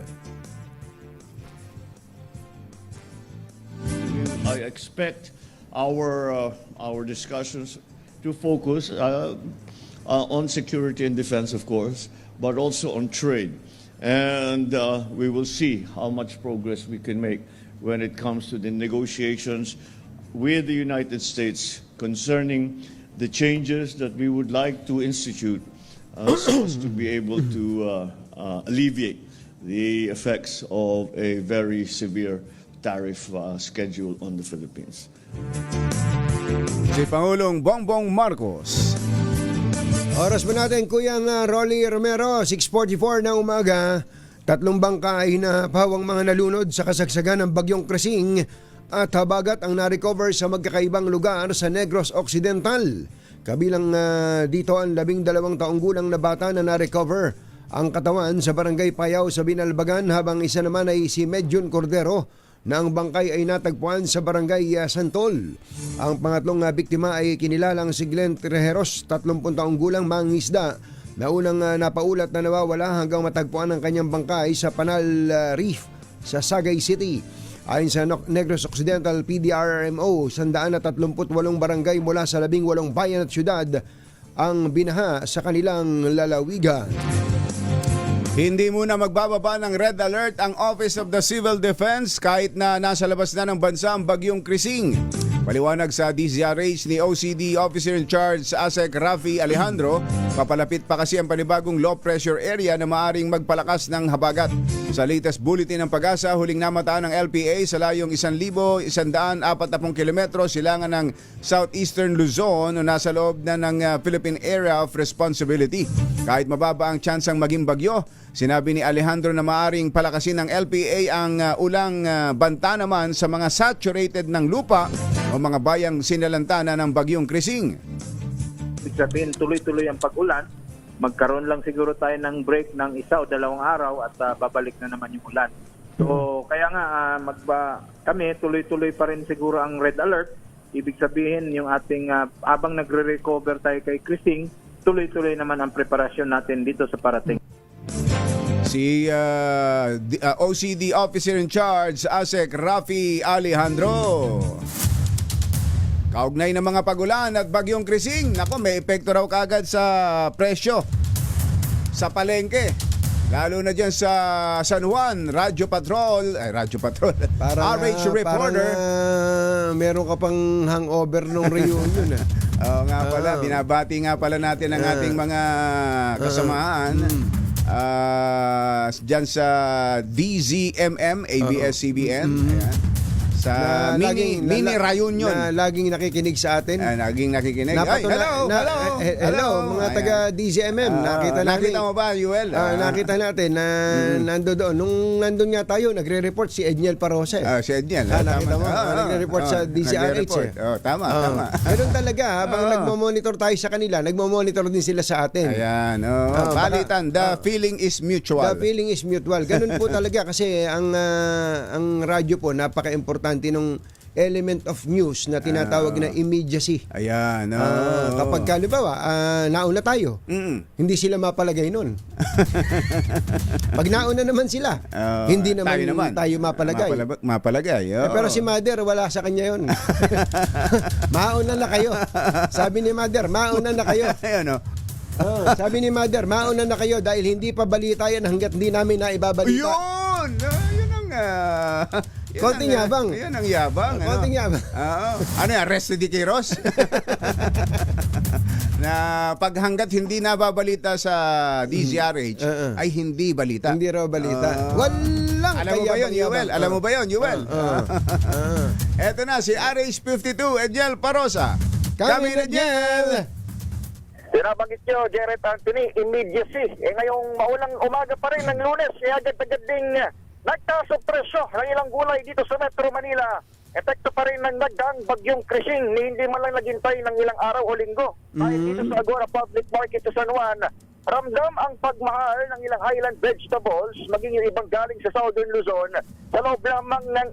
I expect our discussions to focus on security and defense, of course, but also on trade. And we will see how much progress we can make when it comes to the negotiations with the United States concerning the changes that we would like to institute so as to be able to alleviate the effects of a very severe tariff schedule on the Philippines. Si Pangulong Bongbong Marcos. Oras mo natin, Kuyang Rolly Romero, 6:44 ng umaga. 3 bangka ay hinapawang mga nalunod sa kasagsagan ng bagyong Krising at habagat ang na-recover sa magkakaibang lugar sa Negros Occidental. Kabilang dito ang 12 taong gulang na bata na na-recover ang katawan sa Barangay Payaw sa Binalbagan, habang isa naman ay si Medjun Cordero na ang bangkay ay natagpuan sa barangay Santol. Ang pangatlong biktima ay kinilalang si Glenn Trejeros, 30 taong gulang, mangingisda na unang napaulat na nawawala hanggang matagpuan ang kanyang bangkay sa Panal Reef sa Sagay City. Ayon sa Negros Occidental PDRMO, 138 barangay mula sa 18 bayan at syudad ang binaha sa kanilang lalawigan. Hindi muna magbababa ng red alert ang Office of the Civil Defense kahit na nasa labas na ng bansa ang bagyong Krising. Paliwanag sa DZRH ni OCD Officer in Charge ASEC Rafi Alejandro, papalapit pa kasi ang panibagong low pressure area na maaring magpalakas ng habagat. Sa latest bulletin ng Pag-asa, huling namataan ng LPA sa layong 1,140 kilometro silangan ng southeastern Luzon o nasa loob na ng Philippine Area of Responsibility. Kahit mababa ang tsansang maging bagyo, sinabi ni Alejandro na maaring palakasin ng LPA ang ulang banta naman sa mga saturated ng lupa o mga bayang sinalantana ng bagyong Krising. Ibig sabihin, tuloy-tuloy ang pag-ulan. Magkaroon lang siguro tayo ng break ng 1 o 2 araw at babalik na naman yung ulan. So, kaya nga, kami tuloy-tuloy pa rin siguro ang red alert. Ibig sabihin, yung ating, abang nagre-recover tayo kay Krising, tuloy-tuloy naman ang preparasyon natin dito sa parating. Si OCD Officer in Charge ASEC Rafi Alejandro. Kaugnay ng mga pagulan at bagyong Krising, nako, may epekto raw kagad sa presyo sa palengke. Lalo na dyan sa San Juan, Radyo Patrol, RH Reporter. Meron ka pang hangover nung reunion. Oo nga pala, binabati nga pala natin ang ating mga kasamahan. Dyan sa DZMM, ABS-CBN. Ayan. Sa mini reunion. Na laging nakikinig sa atin. Laging nakikinig. Ay, hello, mga taga DZMM. Nakita mo ba, Yuel? Nakita natin na nando doon. Nung nandun nga tayo, nagre-report si Edniel Parose. Si Edniel. Nakita mo, nagre-report sa DZRH. Tama. Ganun talaga, habang nagmo-monitor tayo sa kanila, nagmo-monitor din sila sa atin. Ayan. Balitan, the feeling is mutual. The feeling is mutual. Ganun po talaga kasi ang radyo po, napaka-importante ng element of news na tinatawag na immediacy. Ayan. Kapag halimbawa, nauna tayo, hindi sila mapalagay nun. Pag nauna naman sila, hindi naman tayo mapalagay. Mapalagay. Pero si Mother, wala sa kanya yun. Mauna na kayo. Sabi ni Mother, mauna na kayo. Ayan, sabi ni Mother, mauna na kayo dahil hindi pa balita yan hanggat hindi namin naibabalita. Yun! Yun ang... Konting yabang. Yan ang yabang. Konting yabang. Ano yan? Arrested ni Quiroz? Na pag hanggat hindi nababalita sa DZRH, ay hindi balita. Hindi raw balita. Walang alam mo ba yun, Yuel? Alam mo ba yun, Yuel? Eto na, si RH52, Edniel Parosa. Kami na Edniel! Binabanggit nyo, Jared Anthony, immediacy. Ngayong maulang umaga pa rin ng Lunes, agad-agad ding nagtaas ang presyo ng ilang gulay dito sa Metro Manila. Epekto pa rin ng nagdaang bagyong Krising ni hindi man lang naghintay ng ilang araw o linggo. Dahil dito sa Agora Public Market sa San Juan, ramdam ang pagmahal ng ilang highland vegetables, maging yung ibang galing sa Southern Luzon, sa loob lamang ng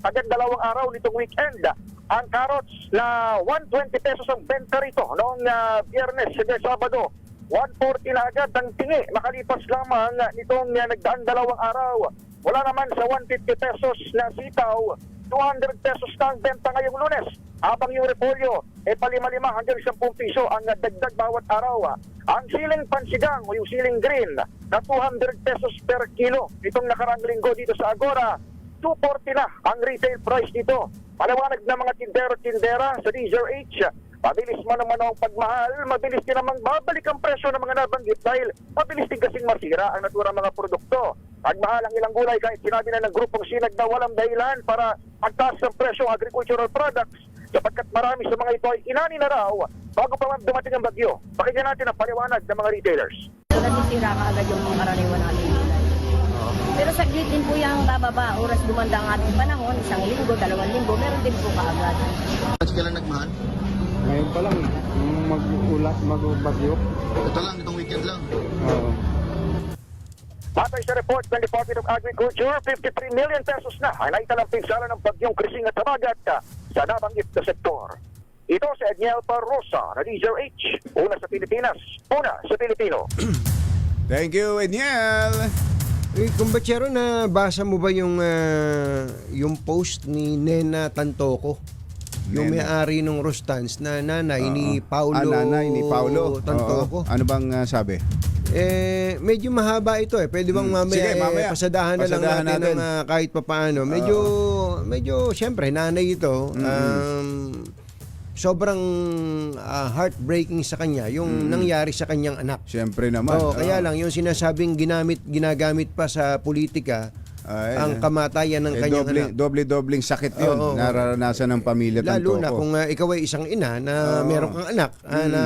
agad 2 araw nitong weekend. Ang carrots na 120 pesos ang benta rito noong Biyernes, Sabado. 140 na agad ang tingi makalipas lamang nitong nagdaang 2 araw. Wala naman sa 150 pesos na sitaw, 200 pesos na ang benta ngayong Lunes. Habang yung repolyo, palima-lima hanggang 10 piso ang dagdag bawat araw. Ang siling pansigang o yung siling green na 200 pesos per kilo. Itong nakarang linggo dito sa Agora, 240 na ang retail price dito. Paliwanag ng mga tindero-tindera sa DZRH, mabilis man naman ang pagmahal, mabilis din namang babalik ang presyo ng mga nabanggit dahil mabilis din kasing masira ang naturang mga produkto. Pagmahal ang ilang gulay kahit sinabi na ng grupong sinag na walang dahilan para magtaas ng presyo ng agricultural products sapagkat marami sa mga ito ay inani na raw bago pa man dumating ang bagyo. Pakinggan natin ang paliwanag ng mga retailers. Nasisira ka agad yung mga karaniwan natin. Pero saglit din po yung bababa. Oras dumanda ang ating panahon, 1 linggo, 2 linggo, meron din po kaagad. Kailan nagmahal? Ngayon pa lang, magbagyo. Ito lang, itong weekend lang. Oo. Batay sa report ng Department of Agriculture, 53 million pesos na ang naitalang pinsala ng bagyong Krising at Habagat sa nabanggit na sektor. Ito si Edniel Parrosa na DZRH. Una sa Pilipinas, una sa Pilipino. Thank you, Edniel. Kumbachero, nabasa mo ba yung post ni Nena Tantoco? Yung Nena. may-ari ng Rustans na nanay ni Paulo nanay ni Paulo Tantoco. Oo. Ano bang sabi? Medyo mahaba ito eh. Pwede bang mamaya, Sige, mamaya. pasadahan na lang Pasadahan natin, natin. ng kahit papaano. Medyo syempre, nanay ito. Sobrang heartbreaking sa kanya yung nangyari sa kanyang anak. Siyempre naman. Kaya lang yung sinasabing ginagamit pa sa politika ang kamatayan ng kanyang anak. Doble-dobling sakit yun. Oo. Nararanasan ng pamilya Lalo Tantoco. na kung ikaw ay isang ina na meron kang anak na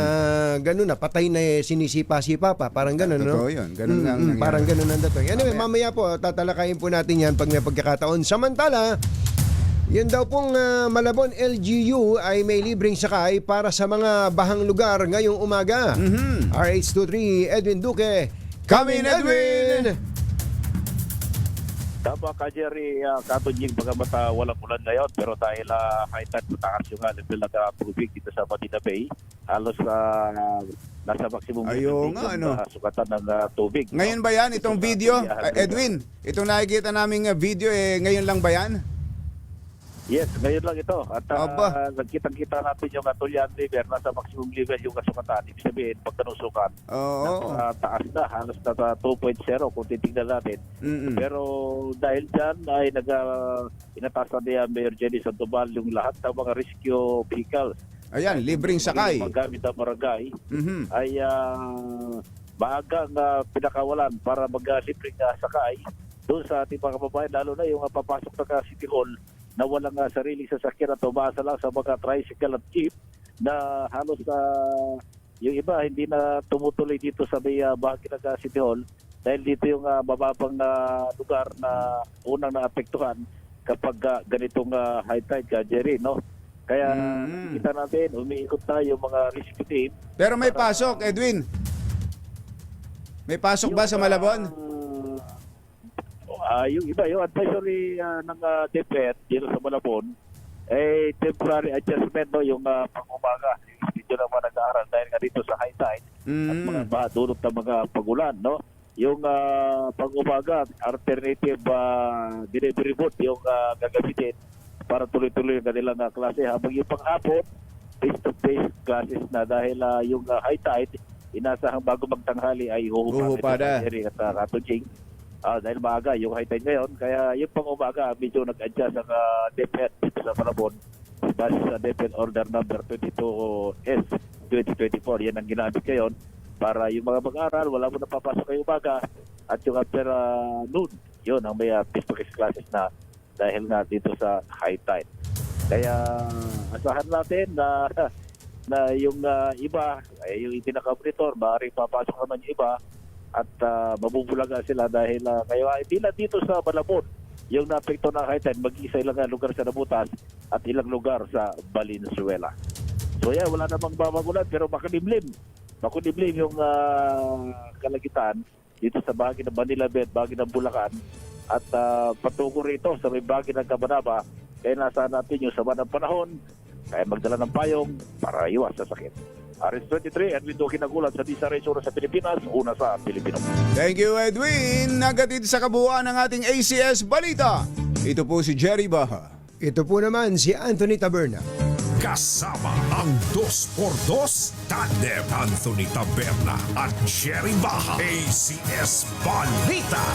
gano'n na, patay na sinisipa-sipa pa. Parang gano'n, no? Totoo yun. Ganun nga ang nangyari. Parang gano'n ang dating. Anyway, mamaya po, tatalakayin po natin yan pag may pagkakataon. Samantala, yun daw pong Malabon LGU ay may libreng sakay para sa mga bahang lugar ngayong umaga. RH23, Edwin Duque. Come in, Edwin! Tama ka, Jerry, Katunjing, bagamat walang ulan ngayon, pero dahil high tide, mataas yung level ng tubig dito sa Manila Bay, halos nasa maximum Ayaw level nga, yung ano? sukatan ng tubig. Ngayon ba yan, itong video? Edwin, itong nakikita naming video, ngayon lang ba yan? Yes, ngayon lang ito. At Aba. nagkitang-kita natin yung Tulyan River, nasa maximum level yung kasukatan. Ibig sabihin, pag tanusukan, Oo. taas na, halos na 2.0 kung titignan natin. Pero dahil dyan ay inatasan ni Mayor Jenny Sandoval yung lahat ng mga rescue vehicles. Ayan, libreng sakay. Magamit ang barangay ay maagang pinakawalan para mag-libreng sakay doon sa ating mga kababayan, lalo na yung papasok na City Hall na walang sariling sasakyan at umasa lang sa mga tricycle at jeep na halos yung iba hindi na tumutuloy dito sa may bahagi ng City Hall dahil dito yung mababang lugar na unang naapektuhan kapag ganitong high tide, Jerry, no? Kaya kita natin, umiikot na yung mga rescue team. Pero may pasok, Edwin. May pasok ba sa Malabon? Yung iba, yung advisory ng DepEd dito sa Malabon, temporary adjustment, no, yung pang-umaga. Hindi naman nag-aaral dahil nga dito sa high tide at mga dulot ng mga pagulan, no? Yung pang-umaga, alternative delivery boat yung gagamitin para tuloy-tuloy yung kanilang klase. Habang yung pang-hapon, face-to-face classes na dahil yung high tide, inasahang bago magtanghali ay Huhupa na. At Katunjing. Dahil maaga yung high tide ngayon, kaya yung pang-umaga medyo nag-adjust ang DepEd dito sa Malabon base sa DepEd Order Number 22S 2024. Yan ang ginamit ngayon para yung mga mag-aral, wala mo napapasok ngayong umaga at yung after noon, yun ang may face-to-face classes na dahil nga dito sa high tide. Kaya asahan natin na yung iba, yung itinaka-monitor, maaaring papasok naman yung iba at mabubulaga sila dahil kaya hindi lang dito sa Malabon yung naapekto ng high tide, mag-isa ilang lugar sa Nabutas at ilang lugar sa Valenzuela. So yeah, wala namang babagulan pero makulimlim yung kalagitan dito sa bahagi ng Manila Bay, bahagi ng Bulacan at patungo rito sa may bahagi ng Cabanaba. Kaya nasa natin yung sama ng panahon, kaya magdala ng payong para iwas sa sakit. RH23, Edwin Duque nagulat sa DZRH Oras sa Pilipinas, una sa Pilipino. Thank you, Edwin. Nagatid sa kabuuan ng ating ACS Balita. Ito po si Jerry Baha. Ito po naman si Anthony Taberna. Kasama ang 2x2 Tandem Anthony Taberna at Jerry Baha. ACS Balita.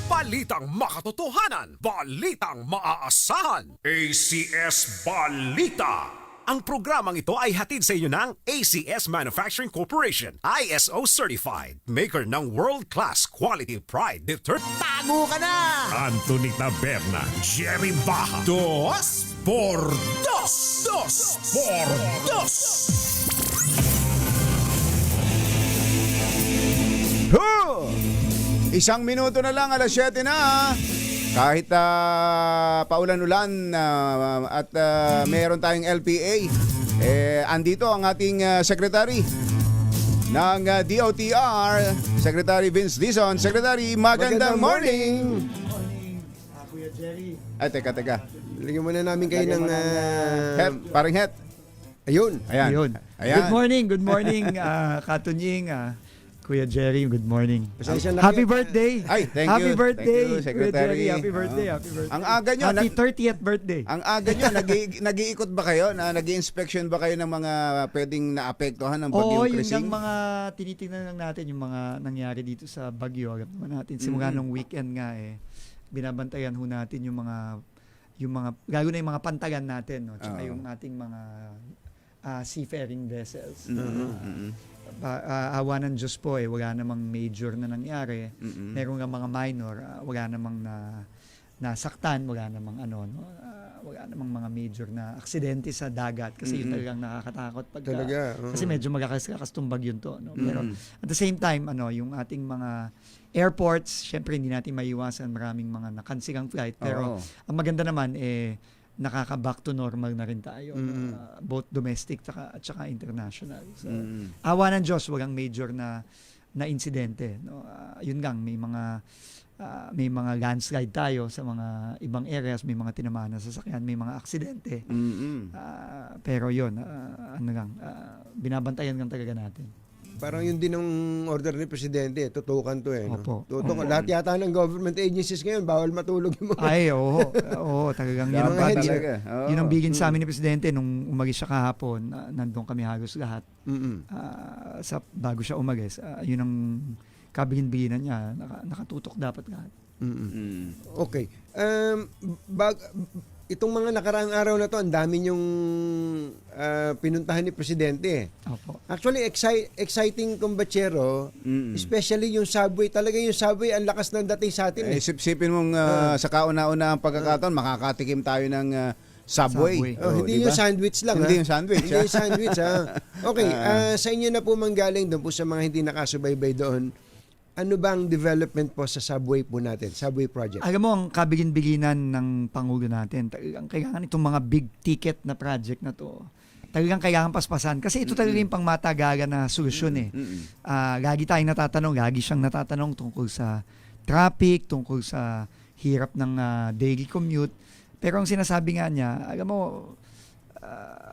Balitang makatotohanan. Balitang maaasahan. ACS Balita. Ang programang ito ay hatid sa inyo ng ACS Manufacturing Corporation, ISO certified, maker ng world-class quality pride detergent. Tago ka na! Anthony Taberna, Jerry Baha, 2x2. 2x2. Isang minuto na lang, alas 7 na. Kahit paulan-ulan at meron tayong LPA, andito ang ating secretary ng DOTR, Secretary Vince Dizon. Secretary, magandang morning! Kuya Jerry. Ay, teka. Lagyan muna namin kayo ng... Het, paring het. Ayun. Ayan. Good morning, Katunying, Kuya Jerry, good morning. Pasensya na Happy kayo. birthday! Ay, thank Happy you. birthday, Thank you, Kuya Secretary. Jerry. Happy birthday, happy birthday. Ang aga nyo, Happy 30th birthday. ang aga nyo, nag-iikot ba kayo? Nag-i-inspection ba kayo ng mga pwedeng naapektuhan ng Oo, bagyong yung Krising? mga tinitingnan lang natin yung mga nangyari dito sa Bagyo. Alam naman natin, simula nung weekend nga binabantayan ho natin yung mga lalo na yung mga pantalan natin, no? Tsaka yung ating mga seafaring vessels. Awa ng Diyos po, wala namang major na nangyari. Meron nga mga minor, wala namang nasaktan, wala namang wala namang mga major na aksidente sa dagat kasi yun talagang nakakatakot kasi medyo magakas tumbag yun to, no? Pero at the same time, yung ating mga airports, syempre hindi natin maiwasan maraming mga nakansilang flight, pero ang maganda naman nakaka-back to normal na rin tayo, both domestic at saka international. So, awa ng Diyos, walang major na insidente, no? Yun lang, may mga landslide tayo sa mga ibang areas, may mga tinamaan na sasakyan, may mga aksidente. Pero yun, binabantayan lang talaga natin. Parang yun din ang order ni Presidente. Tutukan to no? Opo. Tutukan. Lahat yata ng government agencies ngayon, bawal matulog yung mga... Ay, oo. Talagang yun ang Mga talaga. yun ang bigin sa amin ni Presidente nung umalis siya kahapon. Nandun kami halos lahat. Bago siya umalis. Yun ang kabigin-biginan niya. Nakatutok dapat lahat. Okay. Itong mga nakaraang araw na to, ang dami niyong pinuntahan ni Presidente. Opo. Actually, exciting kumbachero, especially yung subway. Talaga yung subway, ang lakas ng dating sa atin. Sipin mong sa kauna-una ang pagkakataon, makakatikim tayo ng Subway. Hindi diba? yung sandwich lang. Hindi yung sandwich. Hindi yung sandwich. Okay, sa inyo na po manggaling doon po sa mga hindi nakasubaybay doon. Ano bang development po sa subway po natin? Subway project. Alam mo, ang kabigin-biginan ng Pangulo natin, talagang kailangan itong mga big ticket na project na to, talagang kailangan paspasan. Kasi ito talaga yung pangmatagalan na solusyon lagi tayong natatanong, lagi siyang natatanong tungkol sa traffic, tungkol sa hirap ng daily commute. Pero ang sinasabi nga niya, alam mo,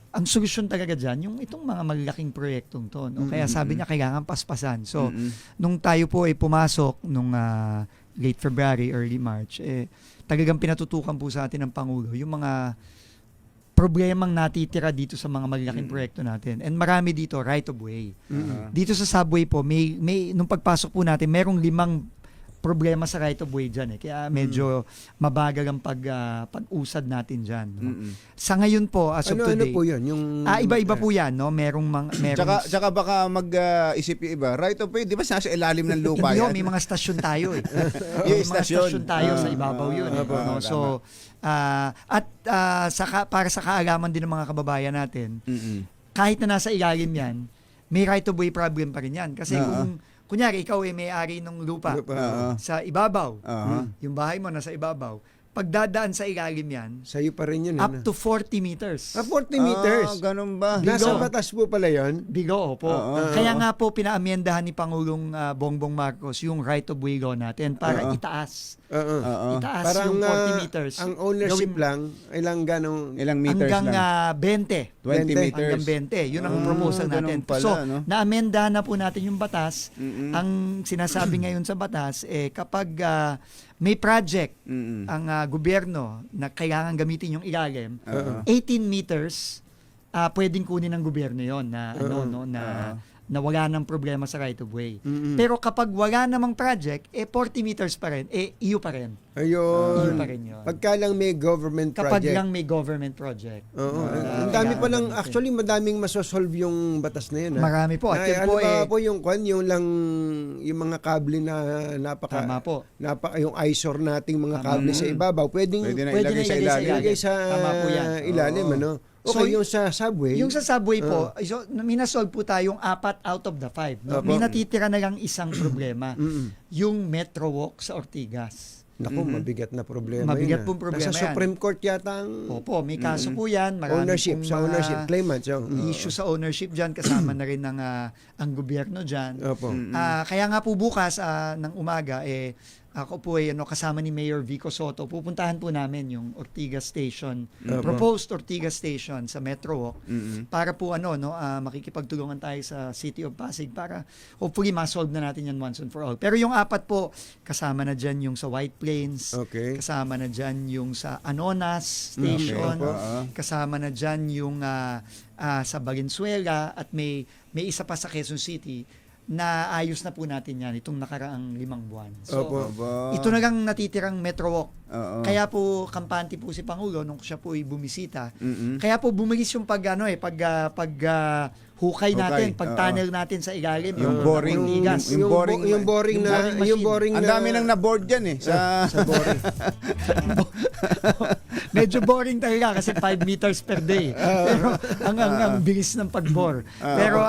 ang solusyon talaga dyan, yung itong mga malalaking proyektong to. No? Kaya sabi niya, kailangan paspasan. So, nung tayo po ay pumasok, nung late February, early March, talagang pinatutukan po sa atin ng Pangulo yung mga problemang natitira dito sa mga malalaking proyekto natin. And marami dito, right of way. Dito sa subway po, may nung pagpasok po natin, merong 5 problema sa right of way dyan. Kaya medyo mabagal ang pag-usad natin dyan. No? Sa ngayon po, as of today... Ano po yun? Iba-iba po yan. No? Merong Tsaka baka mag-isip yung iba, right of way, di ba nasa ilalim ng lupa hindi yan? may mga stasyon tayo Yung may mga stasyon tayo sa ibabaw yun. No? So, para sa kaalaman din ng mga kababayan natin, kahit na nasa ilalim yan, may right of way problem pa rin yan. Kasi kung kunyari, ikaw may-ari ng lupa sa ibabaw. Yung bahay mo nasa ibabaw. Pagdadaan sa ilalim yan, sa'yo pa rin yun. up to 40 meters. 40 meters? Ganun ba? Nasa batas po pala yun? Bigo, opo. Kaya nga po, pinaamyendahan ni Pangulong Bongbong Marcos yung right of way law natin para itaas. Itaas parang, yung 40 meters. Ang ownership lang, ilang meters hanggang lang? 20. 20 meters. Hanggang 20. Yun ang proposal natin. Pala, So, no? naamendahan na po natin yung batas. Ang sinasabi ngayon sa batas, kapag may project ang gobyerno na kailangan gamitin yung ilalim, 18 meters, pwedeng kunin ng gobyerno yon na wala nang problema sa right of way. Pero kapag wala namang project, 40 meters pa rin, iyo pa rin. Ayun. Iyo pa rin yun. Pagka lang may government Kapag project. lang may government project. Ang dami pa lang, actually madaming masosolve yung batas na yun. Marami po. At yun po yung mga kable na Tama po. yung eyesore nating mga kable sa ibabaw, Pwede na ilagay sa ilalim. ilagay sa Tama po yan. ilalim. Okay, yung sa subway. Yung sa subway po, minasolve po tayong 4 out of the 5. No? May natitira na lang isang problema. Yung Metro Walk sa Ortigas. Naku, mabigat na problema Mabigat yun. pong problema Nasa yan. Supreme Court yata ang Opo, may kaso po yan. Marami ownership, pong sa mga ownership, claimants. issue sa ownership dyan, kasama na rin ang gobyerno dyan. Opo. Kaya nga po bukas ng umaga, ako po kasama ni Mayor Vico Soto, pupuntahan po namin yung Ortigas Station, proposed Ortigas Station sa Metro Walk, para po makikipagtulungan tayo sa City of Pasig para hopefully ma-solve na natin yan once and for all. Pero yung apat po, kasama na dyan yung sa White Plains, Okay. kasama na dyan yung sa Anonas Station, kasama na dyan yung sa Valenzuela, at may isa pa sa Quezon City na ayos na po natin yan itong nakaraang 5 buwan. So, ito na lang natitirang Metro Walk. Kaya po kampante po si Pangulo nung siya po ay bumisita. Kaya po bumilis yung hukay natin, pag-tunnel natin sa ilalim, Yung boring, Ortigas. yung boring yung boring ang na dami nang na-board dyan sa boring. Medyo boring talaga kasi 5 meters per day. Pero ang bilis ng pag-bore. Pero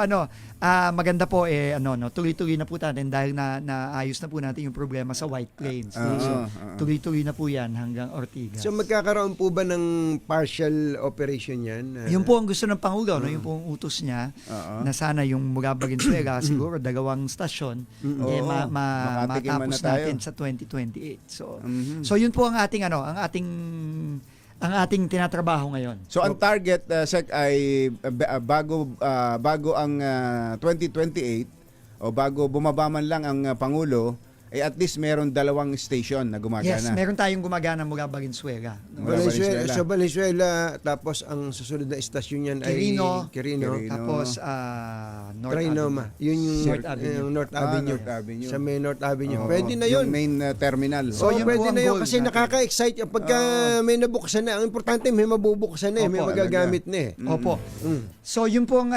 maganda po tuloy-tuloy na po natin dahil naayos na po natin yung problema sa White Plains. So, tuloy-tuloy na po yan hanggang Ortigas. So magkakaroon po ba ng partial operation yan? Yun po ang gusto ng Pangulo, yun po ang utos niya, na sana yung mula Valenzuela, siguro 2 stasyon, Makatikim matapos na tayo. natin sa 2028. So yun po ang ating ang ating tinatrabaho ngayon. So ang target Sec ay bago ang 2028 o bago bumaba man lang ang Pangulo, at least meron 2 station na gumagana. Yes, meron tayong gumagana mula Valenzuela. Sa Valenzuela, tapos ang susunod na istasyon yan Quirino. ay Quirino. Tapos North Trinoma. Yun yung North Avenue. yung North Avenue. North Avenue. Sa may North Avenue. Pwede na yun. Yung main terminal. So, yun po pwede ang na yun goal kasi natin. nakaka-excite. Pagka may nabuksan na, ang importante may mabubuksan na, may Opo. magagamit na. Opo. So yun po ang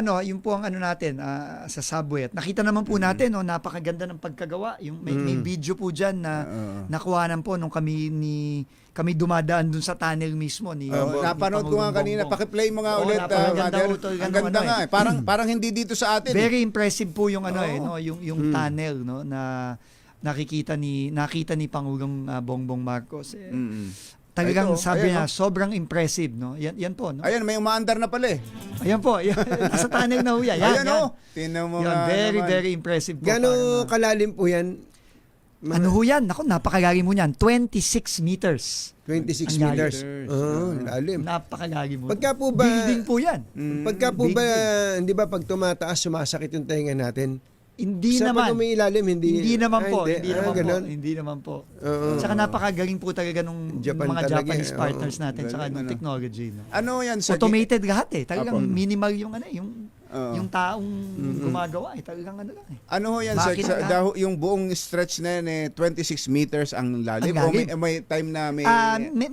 natin sa subway. At nakita naman po natin napakaganda ng pagkagawa. Yung may video po diyan na nakuhanan po nung kami dumadaan dun sa tunnel mismo ni Napanood ko nga Pangulong kanina, Bongbong. paki-play mo nga ulit, napakaganda Mother. po to, Ang ganda nga eh. Parang hindi dito sa atin. Very impressive po yung yung tunnel na nakita ni Pangulong Bongbong Marcos. Talagang Ito, sabi ayan, niya, sobrang impressive, no? Yan po, no? Ayan, may umaandar na pala eh. Ayan po, nasa tunnel na ho yan. Yan. Tingnan mo Yan, nga very, naman. very impressive po. Gano'ng kalalim po yan? Ano ho yan? Naku, napakalalim mo yan. 26 meters. 26 Ang meters. lalim. Lalim. Napakalalim mo. Pagka po ba, Building po yan. Pagka po ba, Building. hindi ba pag tumataas, sumasakit yung tenga natin? Hindi Sa naman. pag umiilalim, hindi naman po. hindi. Hindi naman po. Ganun. Hindi naman po. Oo. Saka napakagaling po talaga nung Japan mga talaga, Japanese oo. partners natin saka Galing, nung technology. No? Ano yan? Sa Automated lahat eh. Talagang Apo. minimal yung taong gumagawa eh. Talagang lang eh. Ano ho yan? Makina lang. Yung buong stretch na yan 26 meters ang lalim. Ang O lalim. may time na may...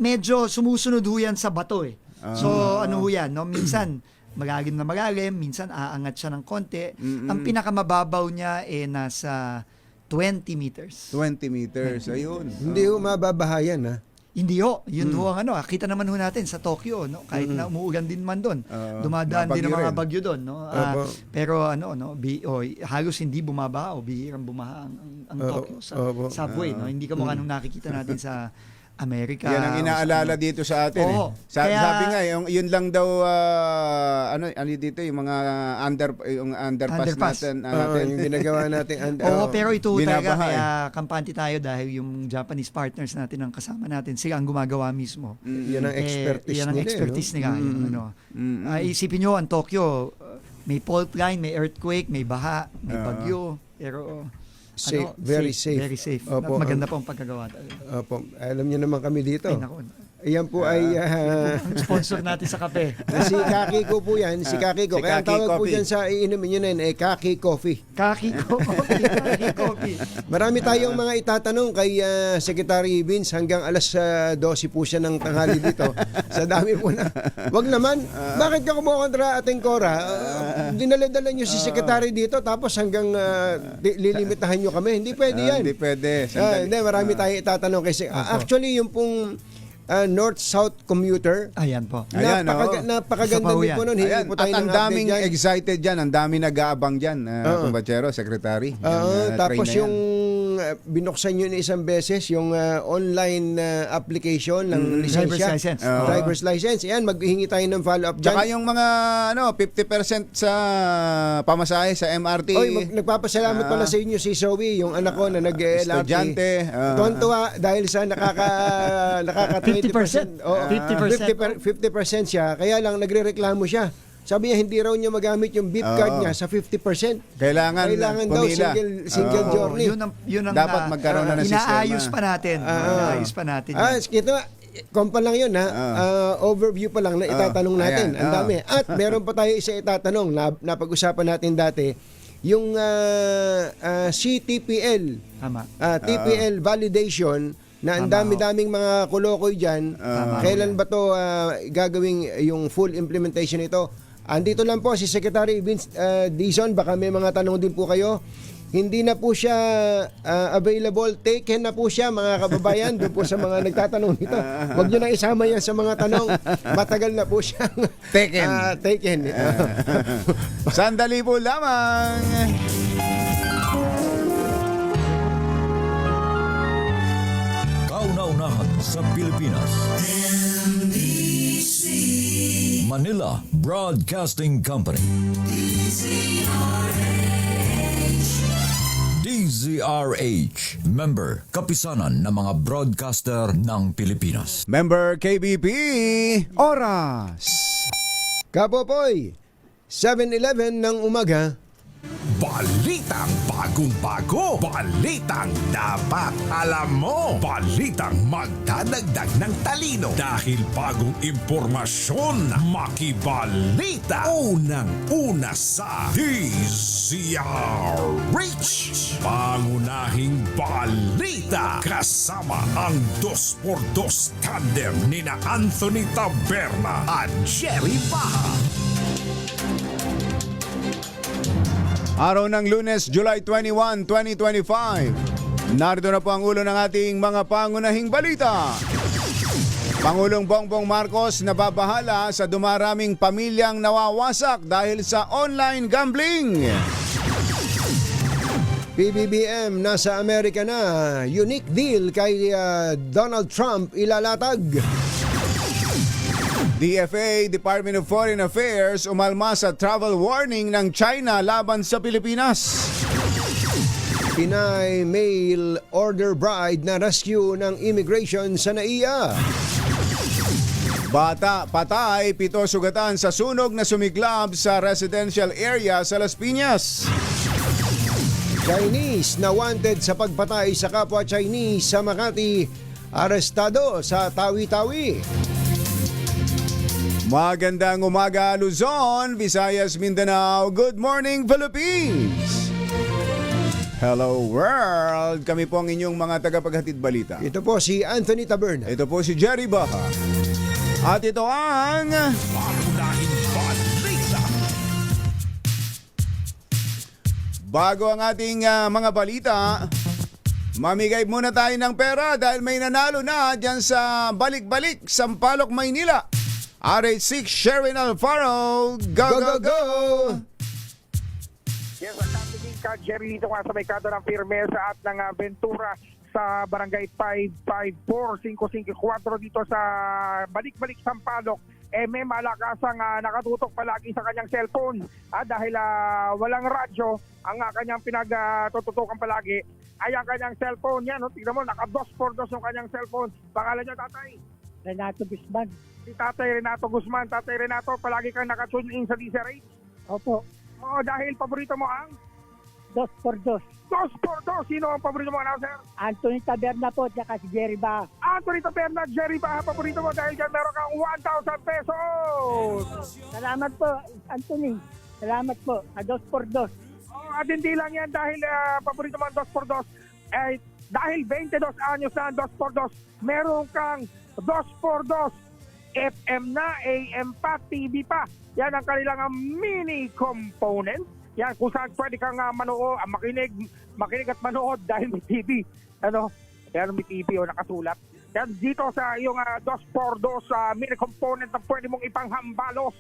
Medyo sumusunod ho yan sa bato eh. So ano ho yan, no? Minsan malalim, minsan aangat siya ng konti. Ang pinakamababaw niya nasa 20 meters. 20 meters. Ayun. Hindi ho mababahayan, ha? Hindi ho. Yun ho ang kita naman ho natin sa Tokyo, no? Kahit na umuulan din man doon. Dumadaan din ang mga bagyo doon, no? Pero halos hindi bumabaha o bihirang bumaha ang Tokyo sa subway, no? Hindi kamukha nung nakikita natin sa Amerika. Yan ang inaalala dito sa atin. Oo. Sabi nga, yun lang daw, dito, yung mga underpass natin. Yung ginagawa natin. Pero ito talaga, binabaha kaya kampante tayo dahil yung Japanese partners natin, ang kasama natin, sila ang gumagawa mismo. Yan ang expertise yan ang nila. expertise nila. Isipin nyo, ang Tokyo, may fault line, may earthquake, may baha, may bagyo. Pero Safe, very safe. Very safe. Opo. At maganda po ang pagkagawa talaga. Opo. Alam niyo naman kami dito. Ay, naku. Ayan po ay... Ang sponsor natin sa kape. si Kakiko po yan. Si Kakiko. Si Kaya ang Kaki tawag po Coffee. dyan sa iinumin yun Kaki Coffee. Kaki Coffee. Marami tayong mga itatanong kay Secretary Vince hanggang alas 12 po siya ng tanghali dito. Sa dami po na. Wag naman. Bakit ka kumukontra ating Cora? Dinala-dala niyo si Secretary dito tapos hanggang lilimitahan niyo kami. Hindi pwede yan. Hindi pwede. Hindi, marami tayong itatanong kay Actually, yung pong North-South commuter. Ayan po. Ayan, Napakaganda din po nun. Hindi Ayan, po at tayo ang ng update daming dyan. excited dyan. Ang daming nag-aabang dyan. Kumbachero, Secretary. Tapos train na yan. yung binuksan nyo na isang beses yung online application ng driver's lisensya. license. Driver's license. Ayan, maghihingi tayo ng follow-up Tsaka dyan. yung mga 50% sa pamasahe sa MRT. Oy, nagpapasalamat pala sa inyo si Zoe, yung anak ko na nag-LRT. Estudyante. Tuwan-tuwa dahil sa nakaka 20%. 50%. Oo, 50%. 50% siya. Kaya lang nagrereklamo siya. Sabi niya hindi raw niya magamit yung beep card niya sa 50%. Kailangan daw pumila. single Oo, journey. yun ang Dapat magkaroon na ng inaayos sistema. pa natin. Inaayos pa natin. yun. Ito, kompa lang yun ha. Overview pa lang na itatanong natin. Ayan. Ang dami. At meron pa tayo isa itatanong na napag-usapan natin dati. Yung CTPL. Tama. TPL validation na ang dami-daming mga kulokoy dyan. Kailan ba to gagawing yung full implementation nito? Andito lang po si Secretary Vince Dizon. Baka may mga tanong din po kayo. Hindi na po siya available. Taken na po siya, mga kababayan. Doon po sa mga nagtatanong nito. Huwag nyo na isama yan sa mga tanong. Matagal na po siya. Taken. Sandali po lamang. Kauna-unahan sa Pilipinas. Manila Broadcasting Company. DZRH. Member, kapisanan ng mga broadcaster ng Pilipinas. Member KBP, oras. Kapopoy, 7:11 ng umaga. Balitang bagong-bago. Balitang dapat alam mo. Balitang magdadagdag ng talino. Dahil bagong impormasyon, makibalita. Unang-una sa DZRH. Pangunahing balita. Kasama ang 2x2 tandem ni na Anthony Taberna at Jerry Baha. Araw ng Lunes, July 21, 2025. Narito na po ang ulo ng ating mga pangunahing balita. Pangulong Bongbong Marcos nababahala sa dumaraming pamilyang nawawasak dahil sa online gambling. PBBM nasa Amerika na. Unique deal kay Donald Trump ilalatag. DFA, Department of Foreign Affairs, umalma sa travel warning ng China laban sa Pilipinas. Pinay mail order bride na rescue ng immigration sa NAIA. Bata, patay, 7 sugatan sa sunog na sumiklab sa residential area sa Las Piñas. Chinese na wanted sa pagpatay sa kapwa Chinese sa Makati, arestado sa Tawi-Tawi. Magandang umaga Luzon, Visayas, Mindanao. Good morning Philippines. Hello world. Kami po ang inyong mga tagapaghatid balita. Ito po si Anthony Taberna. Ito po si Jerry Baha. At ito ang Pangunahing balita. bago ang ating mga balita. Mamigay muna tayo ng pera dahil may nanalo na dyan sa Balik-Balik, Sampaloc, Maynila. RH6 Sherin Alfaro, go, go, go! Yes, ang sabi ka, Jerry, dito nga sa may kado ng Firmeza at ng Ventura sa barangay 554-554 dito sa Balik-Balik, Sampaloc. May malakasang nakatutok palagi sa kanyang cellphone dahil walang radyo ang kanyang pinagtututukan palagi ay ang kanyang cellphone. Yan, tignan mo, naka-2x2 yung kanyang cellphone. Pangalan niya, tatay? Renato Guzman. Si Tatay Renato Guzman. Tatay Renato, palagi kang nakatune in sa DZRH? Opo. Oo, dahil paborito mo ang? 2x2. 2x2. Sino ang paborito mo announcer? Anthony Taberna po, tsaka si Jerry Ba. Anthony Taberna, Jerry Baha, paborito mo dahil dyan meron kang 1,000 pesos. Salamat po, Anthony. Salamat po. 2x2. At hindi lang yan dahil paborito mo ang 2x2. Dahil 22 anyos na ang 2x2, meron kang 2x2. FM na, AM pa, TV pa. Yan ang kanilang mini component. Yan kung saan pwede kang manood, makinig at manood dahil may TV. Yan may TV o nakasulat. Yan dito sa iyong 2x2 mini component na pwede mong ipanghambalos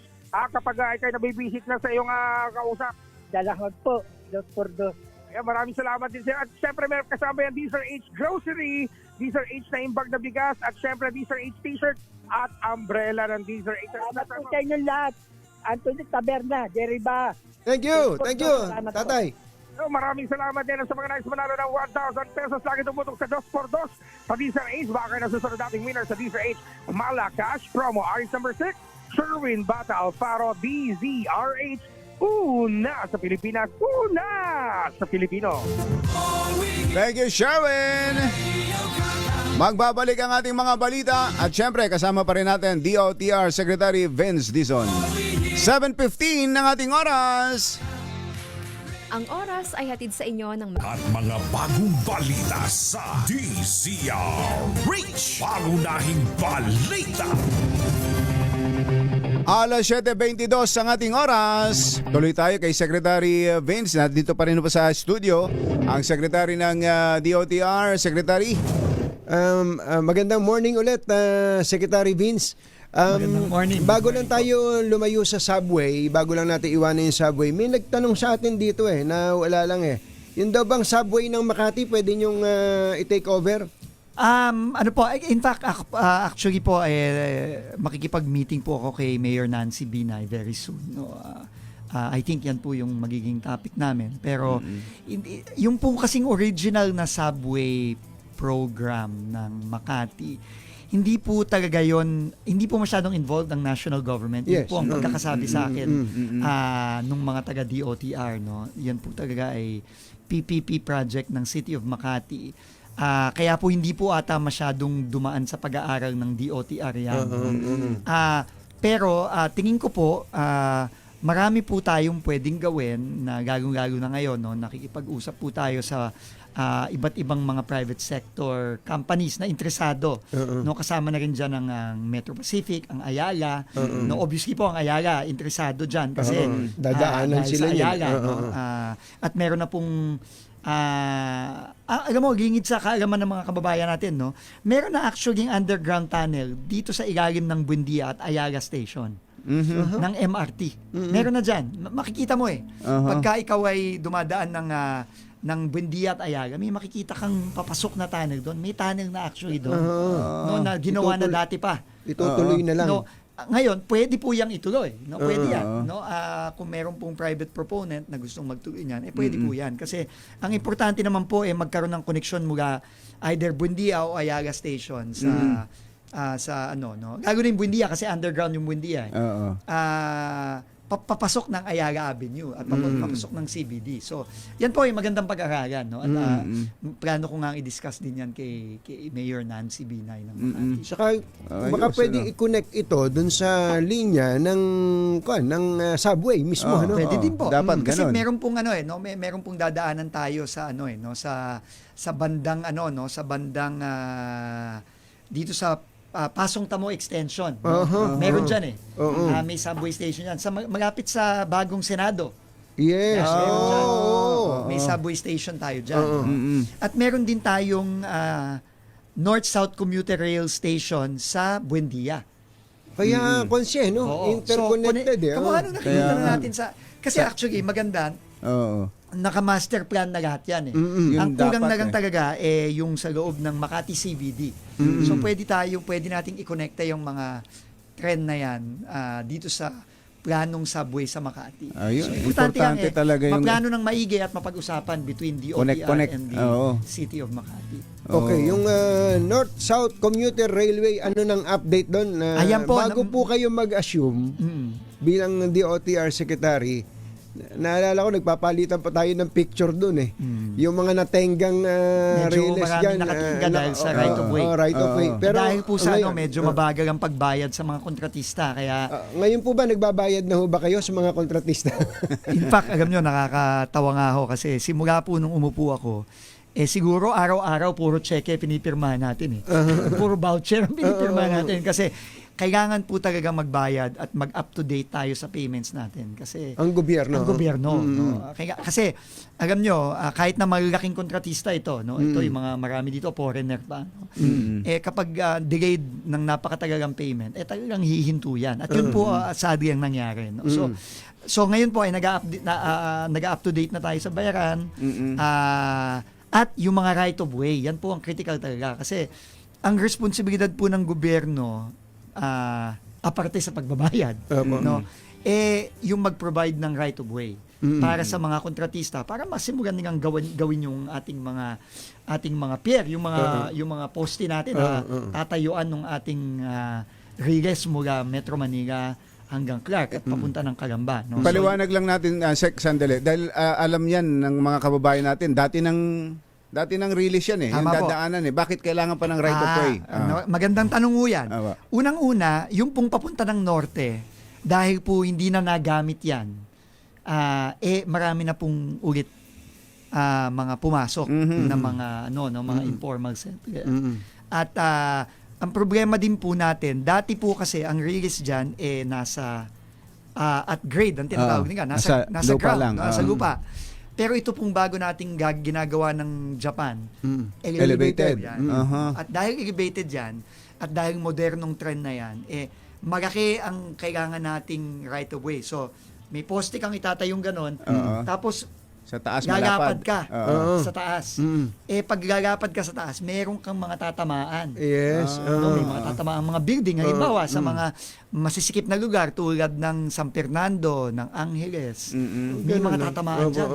kapag kayo nabibisit na sa iyong kausap. Salamat po, 2x2. Ayan, maraming salamat din sir. At syempre meron kasama yan Diesel H Grocery, Diesel H na imbag na bigas, at syempre Diesel H T-shirt at umbrella ng Diesel H. Salamat po sa inyo lahat. Anthony Taberna, Jerry Ba. Thank you, tatay. So, maraming salamat din sa mga nais manalo ng 1,000 pesos. Lagi tumutok sa 2x2 sa Diesel H. Baka na susunod dating winner sa Diesel H. Mala Cash Promo. Aris number 6, Sherwin Bata Alfaro, DZRH. Una sa Pilipinas, una sa Pilipino. Thank you, Sherwin! Magbabalik ang ating mga balita at syempre kasama pa rin natin DOTR Secretary Vince Dizon. 7:15 ng ating oras. Ang oras ay hatid sa inyo ng At mga bagong balita sa DZRH. Pangunahing balita. Alas 7:22 ang ating oras. Tuloy tayo kay Secretary Vince. Dito pa rin po sa studio ang Secretary ng DOTR. Secretary. Magandang morning ulit, Secretary Vince. Magandang morning. Bago lang tayo lumayo sa subway, bago lang natin iwanan yung subway, may nagtanong sa atin dito na wala lang Yung daw bang subway ng Makati, pwede nyong i-take over? Ano po, in fact, actually po, makikipag-meeting po ako kay Mayor Nancy Binay very soon. No? I think yan po yung magiging topic namin. Pero yung po kasing original na subway program ng Makati, hindi po talaga yon, hindi po masyadong involved ang national government. Yun po ang pagkakasabi sa akin nung mga taga DOTR. No? Yan po talaga ay PPP project ng City of Makati. Kaya po hindi po ata masyadong dumaan sa pag-aaral ng DOTR yan. Pero tingin ko po, marami po tayong pwedeng gawin na gagong-galo na ngayon. No? Nakikipag-usap po tayo sa iba't ibang mga private sector companies na interesado. No, kasama na rin dyan ang Metro Pacific, ang Ayala. No, obviously po ang Ayala interesado dyan kasi dadaanan sila sa Ayala. No? At meron na pong alam mo, gingid sa kaalaman ng mga kababayan natin, no? Meron na actually underground tunnel dito sa ilalim ng Buendia at Ayala Station. Ng MRT. Meron na dyan. Makikita mo pagka ikaw ay dumadaan ng Buendia at Ayala, may makikita kang papasok na tunnel doon. May tunnel na actually doon. No, na ginawa na dati pa. Itutuloy na lang. No, ngayon, pwede po yang ituloy. No, pwede yan. No, kung meron pong private proponent na gustong magtuloy niyan, pwede po yan. Kasi ang importante naman po magkaroon ng connection mula either Buendia o Ayala Station sa ano, no. Lalo na yung Buendia kasi underground yung Buendia. Papasok ng Ayala Avenue at papasok ng CBD. So, yan po ay magandang pag-aralan. No? At plano ko nga i-discuss din yan kay Mayor Nancy Binay ng Makati. Saka, baka pwedeng i-connect ito dun sa linya ng subway mismo. Pwede din po. Dapat Kasi ganun. meron pong meron pong dadaanan tayo sa sa bandang sa bandang dito sa Pasong Tamo Extension. Meron dyan may subway station yan. Malapit sa bagong Senado. Yes. Meron dyan. May subway station tayo dyan. At meron din tayong North-South Commuter Rail Station sa Buendia. Kaya, konsye, no? Interconnected. Kamukha nung nakikita na natin sa... Kasi actually, maganda. Naka-master plan na lahat yan. Ang kulang na lang talaga yung sa loob ng Makati CBD. So pwede nating i-connecta yung mga trend na yan dito sa planong subway sa Makati. So importante yan talaga yung maplano ng maigi at mapag-usapan between DOTR and the City of Makati. Okay, yung North-South Commuter Railway, ano nang update doon? Ayan po, bago po kayo mag-assume bilang DOTR Secretary, naalala ko, nagpapalitan pa tayo ng picture doon Yung mga natenggang medyo railers dyan. Medyo nakatingga dahil sa right of way. Right of way. Pero dahil po sa medyo mabagal ang pagbayad sa mga kontratista. Kaya ngayon po ba, nagbabayad na ho ba kayo sa mga kontratista? In fact, alam nyo, nakakatawa nga ako kasi simula po nung umupo ako, siguro araw-araw puro cheque pinipirmahan natin Puro voucher ang pinipirmahan natin kasi kailangan po talaga magbayad at mag-up-to-date tayo sa payments natin. Kasi Ang gobyerno. Ang gobyerno. No? Kasi, alam nyo, kahit na malalaking kontratista ito, no? Ito yung mga marami dito, foreigner pa. No? Kapag delayed ng napakatagal ang payment, talagang hihinto yan. At yun po, sadly ang nangyari. No? So ngayon po ay nag-up-to-date na tayo sa bayaran. At yung mga right of way, yan po ang critical talaga. Kasi ang responsibilidad po ng gobyerno, aparte sa pagbabayad, no? Yung mag-provide ng right of way para sa mga kontratista, para masimulan nilang gawin yung ating mga pier, yung mga poste natin na tatayuan ng ating riles mula Metro Manila hanggang Clark at papunta ng Calamba. No? Paliwanag lang natin, Sek, sandali. Dahil alam yan ng mga kababayan natin, dati ng release yan yung dadaanan Bakit kailangan pa ng right of way? Magandang tanong mo yan. Unang-una, yung pong papunta ng norte, dahil po hindi na nagamit yan, marami na pong ulit mga pumasok na mga informal center. At ang problema din po natin, dati po kasi ang release dyan nasa at grade, ang tinatawag nila, nasa lupa ground, lang. nasa lupa. Pero ito pong bago nating ginagawa ng Japan, elevated. Yan. At dahil elevated yan, at dahil modernong trend na yan, malaki ang kailangan nating right of way. So, may poste kang itatayong ganon, tapos sa taas lalapad malapad. ka sa taas. Pag lalapad ka sa taas, meron kang mga tatamaan. Yes. May mga tatamaan, mga building. Halimbawa, sa mga masisikip na lugar tulad ng San Fernando, ng Angeles. May mga tatamaan dyan.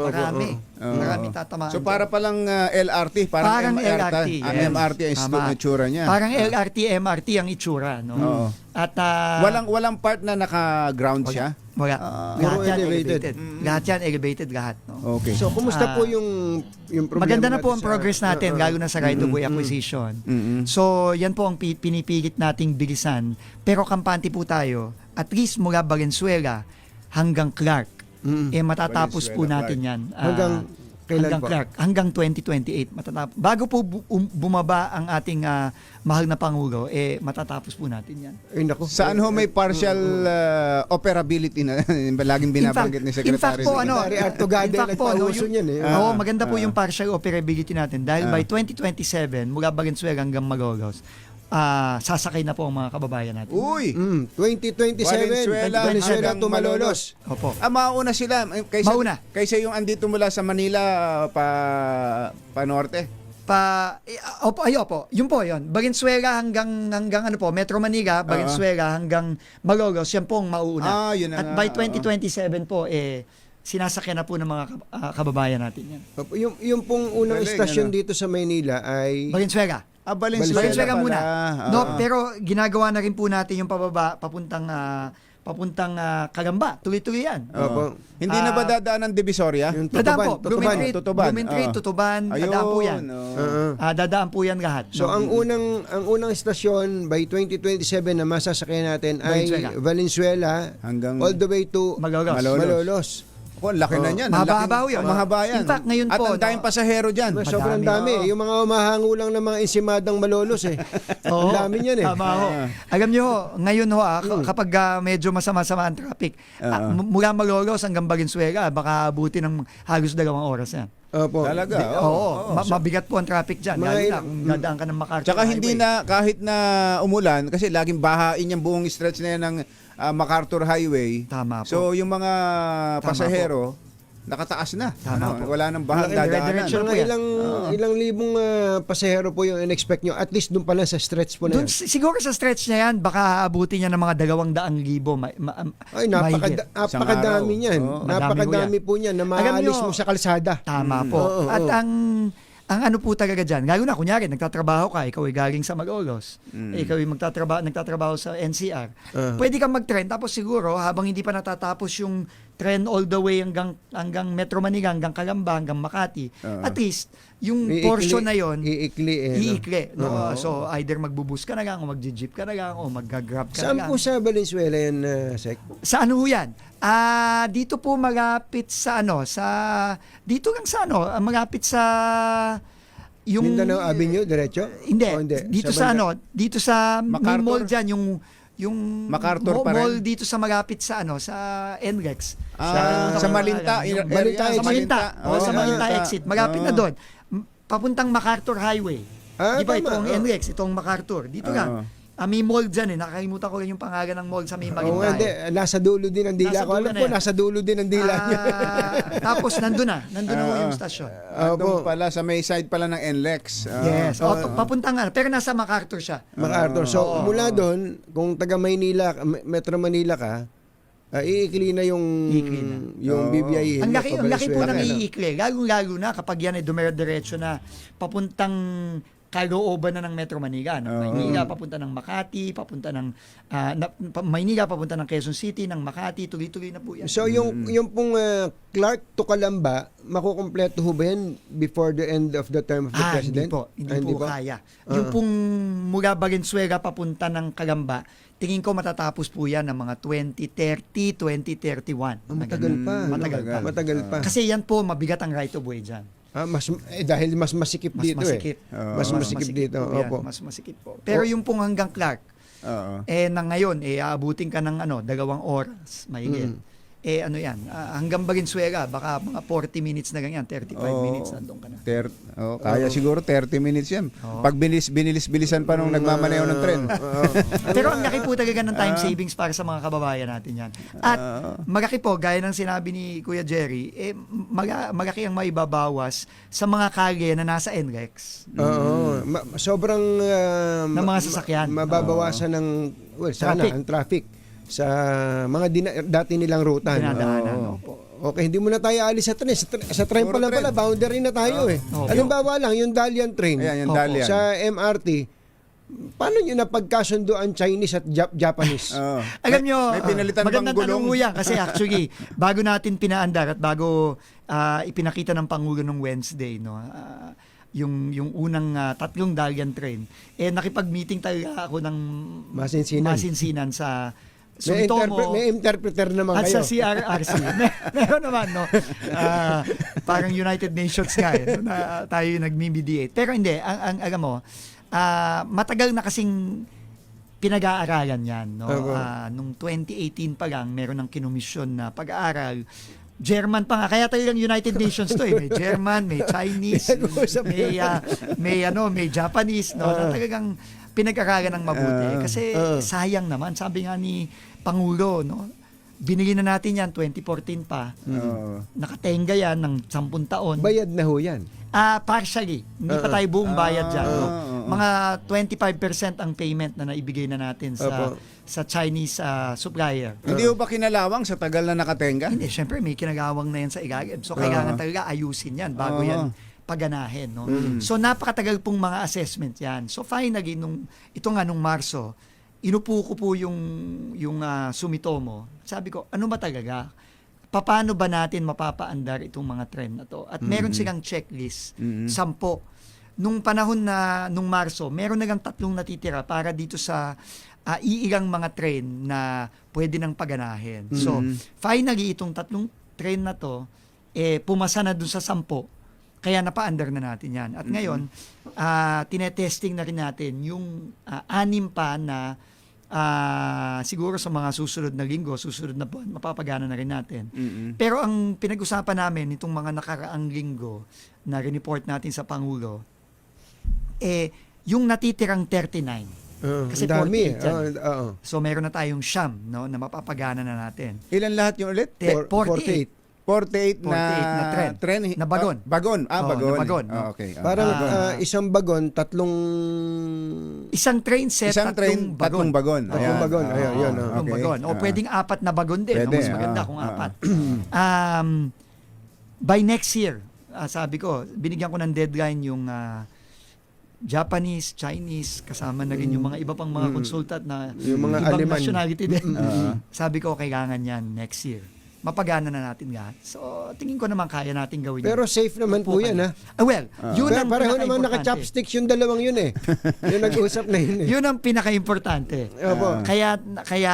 Marami tatamaan. So para palang LRT, parang MRT. Ang MRT ang itsura niya. Parang LRT, MRT ang itsura. No? At walang part na naka-ground siya? Wala. Lahat yan elevated. Lahat yan elevated lahat. No? Okay. So, kumusta po yung problema? Maganda na po ang progress natin, lalo na sa right of way acquisition. So, yan po ang pinipilit nating bilisan. Pero kampante po tayo, at least mula Valenzuela hanggang Clark, matatapos po natin yan. Hanggang Clark, hanggang 2028 matatapos. Bago po bumaba ang ating mahal na Pangulo, matatapos po natin yan. Saan ho may partial operability na laging binabanggit ni Secretary? In fact po, maganda po yung partial operability natin dahil by 2027, mula Valenzuela hanggang Malolos, sasakay na po ang mga kababayan natin. 2027, Valenzuela to Malolos. Opo. Mauna sila. Kaysa yung andito mula sa Manila pa norte. Opo. Yun po yun. Valenzuela hanggang Metro Manila, Valenzuela hanggang Malolos, yan po ang mauuna. At by 2027 po, sinasakyan na po ng mga kababayan natin yan. Yung pong unang istasyon dito sa Maynila ay Valenzuela. Valenzuela muna. No, pero ginagawa na rin po natin yung pababa papuntang Calamba. Tuloy-tuloy yan. Hindi na ba dadaan ng Divisoria? Dadaan po. Blumentritt, Tutuban, dadaan po yan. Dadaan po yan lahat. So ang unang istasyon by 2027 na masasakyan natin ay Valenzuela hanggang all the way to Malolos. Laki na yan. Mahaba yun. Mahaba yan. In fact, ngayon at po. At ang daming pasahero dyan. Sobrang dami. Yung mga umahango lang ng mga insimadang Malolos Ang dami yan Tama ho. Alam nyo, ngayon kapag medyo masama-sama ang traffic, mula Malolos hanggang Valenzuela, baka abuti ng halos 2 oras yan. Talaga? Mabigat po ang traffic dyan. Dadaan ka ng MacArthur Tsaka hindi na, kahit na umulan, kasi laging bahain yung buong stretch na yan ng MacArthur Highway. Tama po. So yung mga pasahero, nakataas na. Wala nang bahang dadaanan. Ilang libong pasahero po yung in-expect nyo. At least doon pala sa stretch po na yan. Siguro sa stretch na yan, baka abuti niya ng mga 200,000. Ay, napakadami niyan. Napakadami po niyan na maalis mo sa kalsada. Tama po. At ang ano po talaga dyan, lalo na kunyari, nagtatrabaho ka, ikaw ay galing sa Malolos, ikaw ay nagtatrabaho sa NCR, pwede kang mag-trend, tapos siguro, habang hindi pa natatapos yung trend all the way hanggang Metro Manila, hanggang Calamba, hanggang Makati, at least, yung portion na yon iikli. No? So, either magbubus ka na lang, o mag-jeep ka na lang, o mag-grab ka na lang. Saan po sa Valenzuela yan, Sek? Sa ano yan? Dito po malapit sa dito lang sa malapit sa yung Mindanao Avenue diretso? Hindi. Dito sa dito sa main mall diyan Yung MacArthur pa rin? mall dito sa malapit sa sa NLEX. Sa Malinta, Yung area, sa Malinta. Sa Malinta Malinta. exit. Malapit na doon. Papuntang MacArthur Highway. Di ba itong NLEX, itong MacArthur. Dito lang. May mall dyan Nakakalimutan ko lang yung pangalan ng mall sa may Malinta. Nasa dulo din ang dila Nasa ko. dulo Alam na ko, yan. nasa dulo din ang dila niya. Tapos nandun na ho yung stasyon. Doon pala, sa may side pala ng NLEX. Yes. Papuntang pero nasa MacArthur siya. MacArthur. So, mula doon, kung taga Maynila, Metro Manila ka, iikli na yung BBI. Ang laki po ng iikli. Lalo na kapag yan ay dumere-diretso na papuntang kalooban na ng Metro Manila. Maynila, papunta ng Makati, papunta ng Maynila, papunta ng Quezon City, ng Makati, tuloy-tuloy na po yan. So, yung pong Clark to Calamba, makukumpleto ho ba yan before the end of the term of the President? Hindi po kaya. Yung pong mula Valenzuela papunta ng Calamba, tingin ko matatapos po yan ng mga 2030, 2031. Matagal pa. Kasi yan po, mabigat ang right of way dyan. Dahil mas masikip dito masikip. Mas masikip dito. Opo. Mas masikip po. Pero yung pong hanggang Clark, na ngayon, aabutin ka ng 2 oras, mahigit. Hanggang Valenzuela, baka mga 40 minutes na ganyan, 35 minutes nandun ka na. Kaya siguro 30 minutes yan. Pag bilisan pa nung nagmamaneho ng tren. Pero ang laki po talaga ng time savings para sa mga kababayan natin yan. At malaki po, gaya ng sinabi ni Kuya Jerry, malaki ang maibabawas sa mga kalye na nasa NLEX. Sobrang ng mga sasakyan. Mababawasan ng ang traffic sa mga dati nilang ruta. Okay, hindi mo na tayo alis sa tren. Sa tren pa lang pala, boundary na tayo Halimbawa lang, yung Dalian train yung Dalian. sa MRT, paano nyo napagkasundo ang Chinese at Japanese? Alam nyo, may pinalitan magandang bang gulong? tanong yan kasi actually, bago natin pinaandar at bago ipinakita ng Pangulo ng Wednesday, yung unang 3 Dalian train, nakipag-meeting talaga ako ng masinsinan sa Sumitomo. May interpreter naman at kayo. sa CRRC. Meron naman, parang United Nations nga, na tayo yung nag-mediate. Pero hindi, alam mo, matagal na kasing pinag-aaralan yan. Nung 2018 pa lang, meron ng kinomisyon na pag-aaral. German pa nga, kaya talagang United Nations to May German, may Chinese, may Japanese, na talagang pinag-aralan ng mabuti. Kasi sayang naman, sabi nga ni Pangulo, binili na natin yan 2014 pa. Nakatenga yan ng 10 taon. Bayad na ho yan. Partially. Hindi pa tayo buong bayad dyan. Mga 25% ang payment na naibigay na natin sa Chinese supplier. Hindi ba kinalawang sa tagal na nakatenga? Hindi, syempre may kinagawang na yan sa ilalim. So kailangan talaga ayusin yan bago yan paganahin. So napakatagal pong mga assessment yan. So finally, ito nga nung Marso, inupo ko po yung Sumitomo. Sabi ko, ano ba talaga? Paano ba natin mapapaandar itong mga trend na to? At meron silang checklist, 10. Nung panahon nung Marso, meron na lang 3 natitira para dito sa iilang mga train na pwede nang paganahin. So, finally, itong 3 train na to, pumasa na dun sa 10. Kaya napa-under na natin yan. At ngayon, tinetesting na rin natin yung 6 pa na siguro sa mga susunod na linggo, susunod na buwan, mapapagana na rin natin. Pero ang pinag-usapan namin itong mga nakaraang linggo na report natin sa Pangulo, yung natitirang 39. Kasi dami. 48 yan. So meron na tayong siyam na mapapagana na natin. Ilan lahat yung ulit? 48. 48 na tren. Na bagon. Bagon. Na Bagon. bagon. Okay. Parang isang bagon, 3... Isang train set, isang train, 3 tatlong bagon. Tatlong bagon. Ayun. Tatlong bagon. O pwedeng 4 na bagon din. Pwede, Mas maganda kung 4. By next year, sabi ko, binigyan ko ng deadline yung Japanese, Chinese, kasama na rin yung mga iba pang mga consultant na yung mga ibang Aleman. nationality din. Sabi ko, kailangan yan next year. Mapagana na natin lahat. So, tingin ko naman kaya natin gawin. Pero safe naman po yan, ha? Yun ang pareho naman pinaka-importante. naka-chopsticks yung dalawang yun Yung nag-usap na yun Yun ang pinaka-importante. Kaya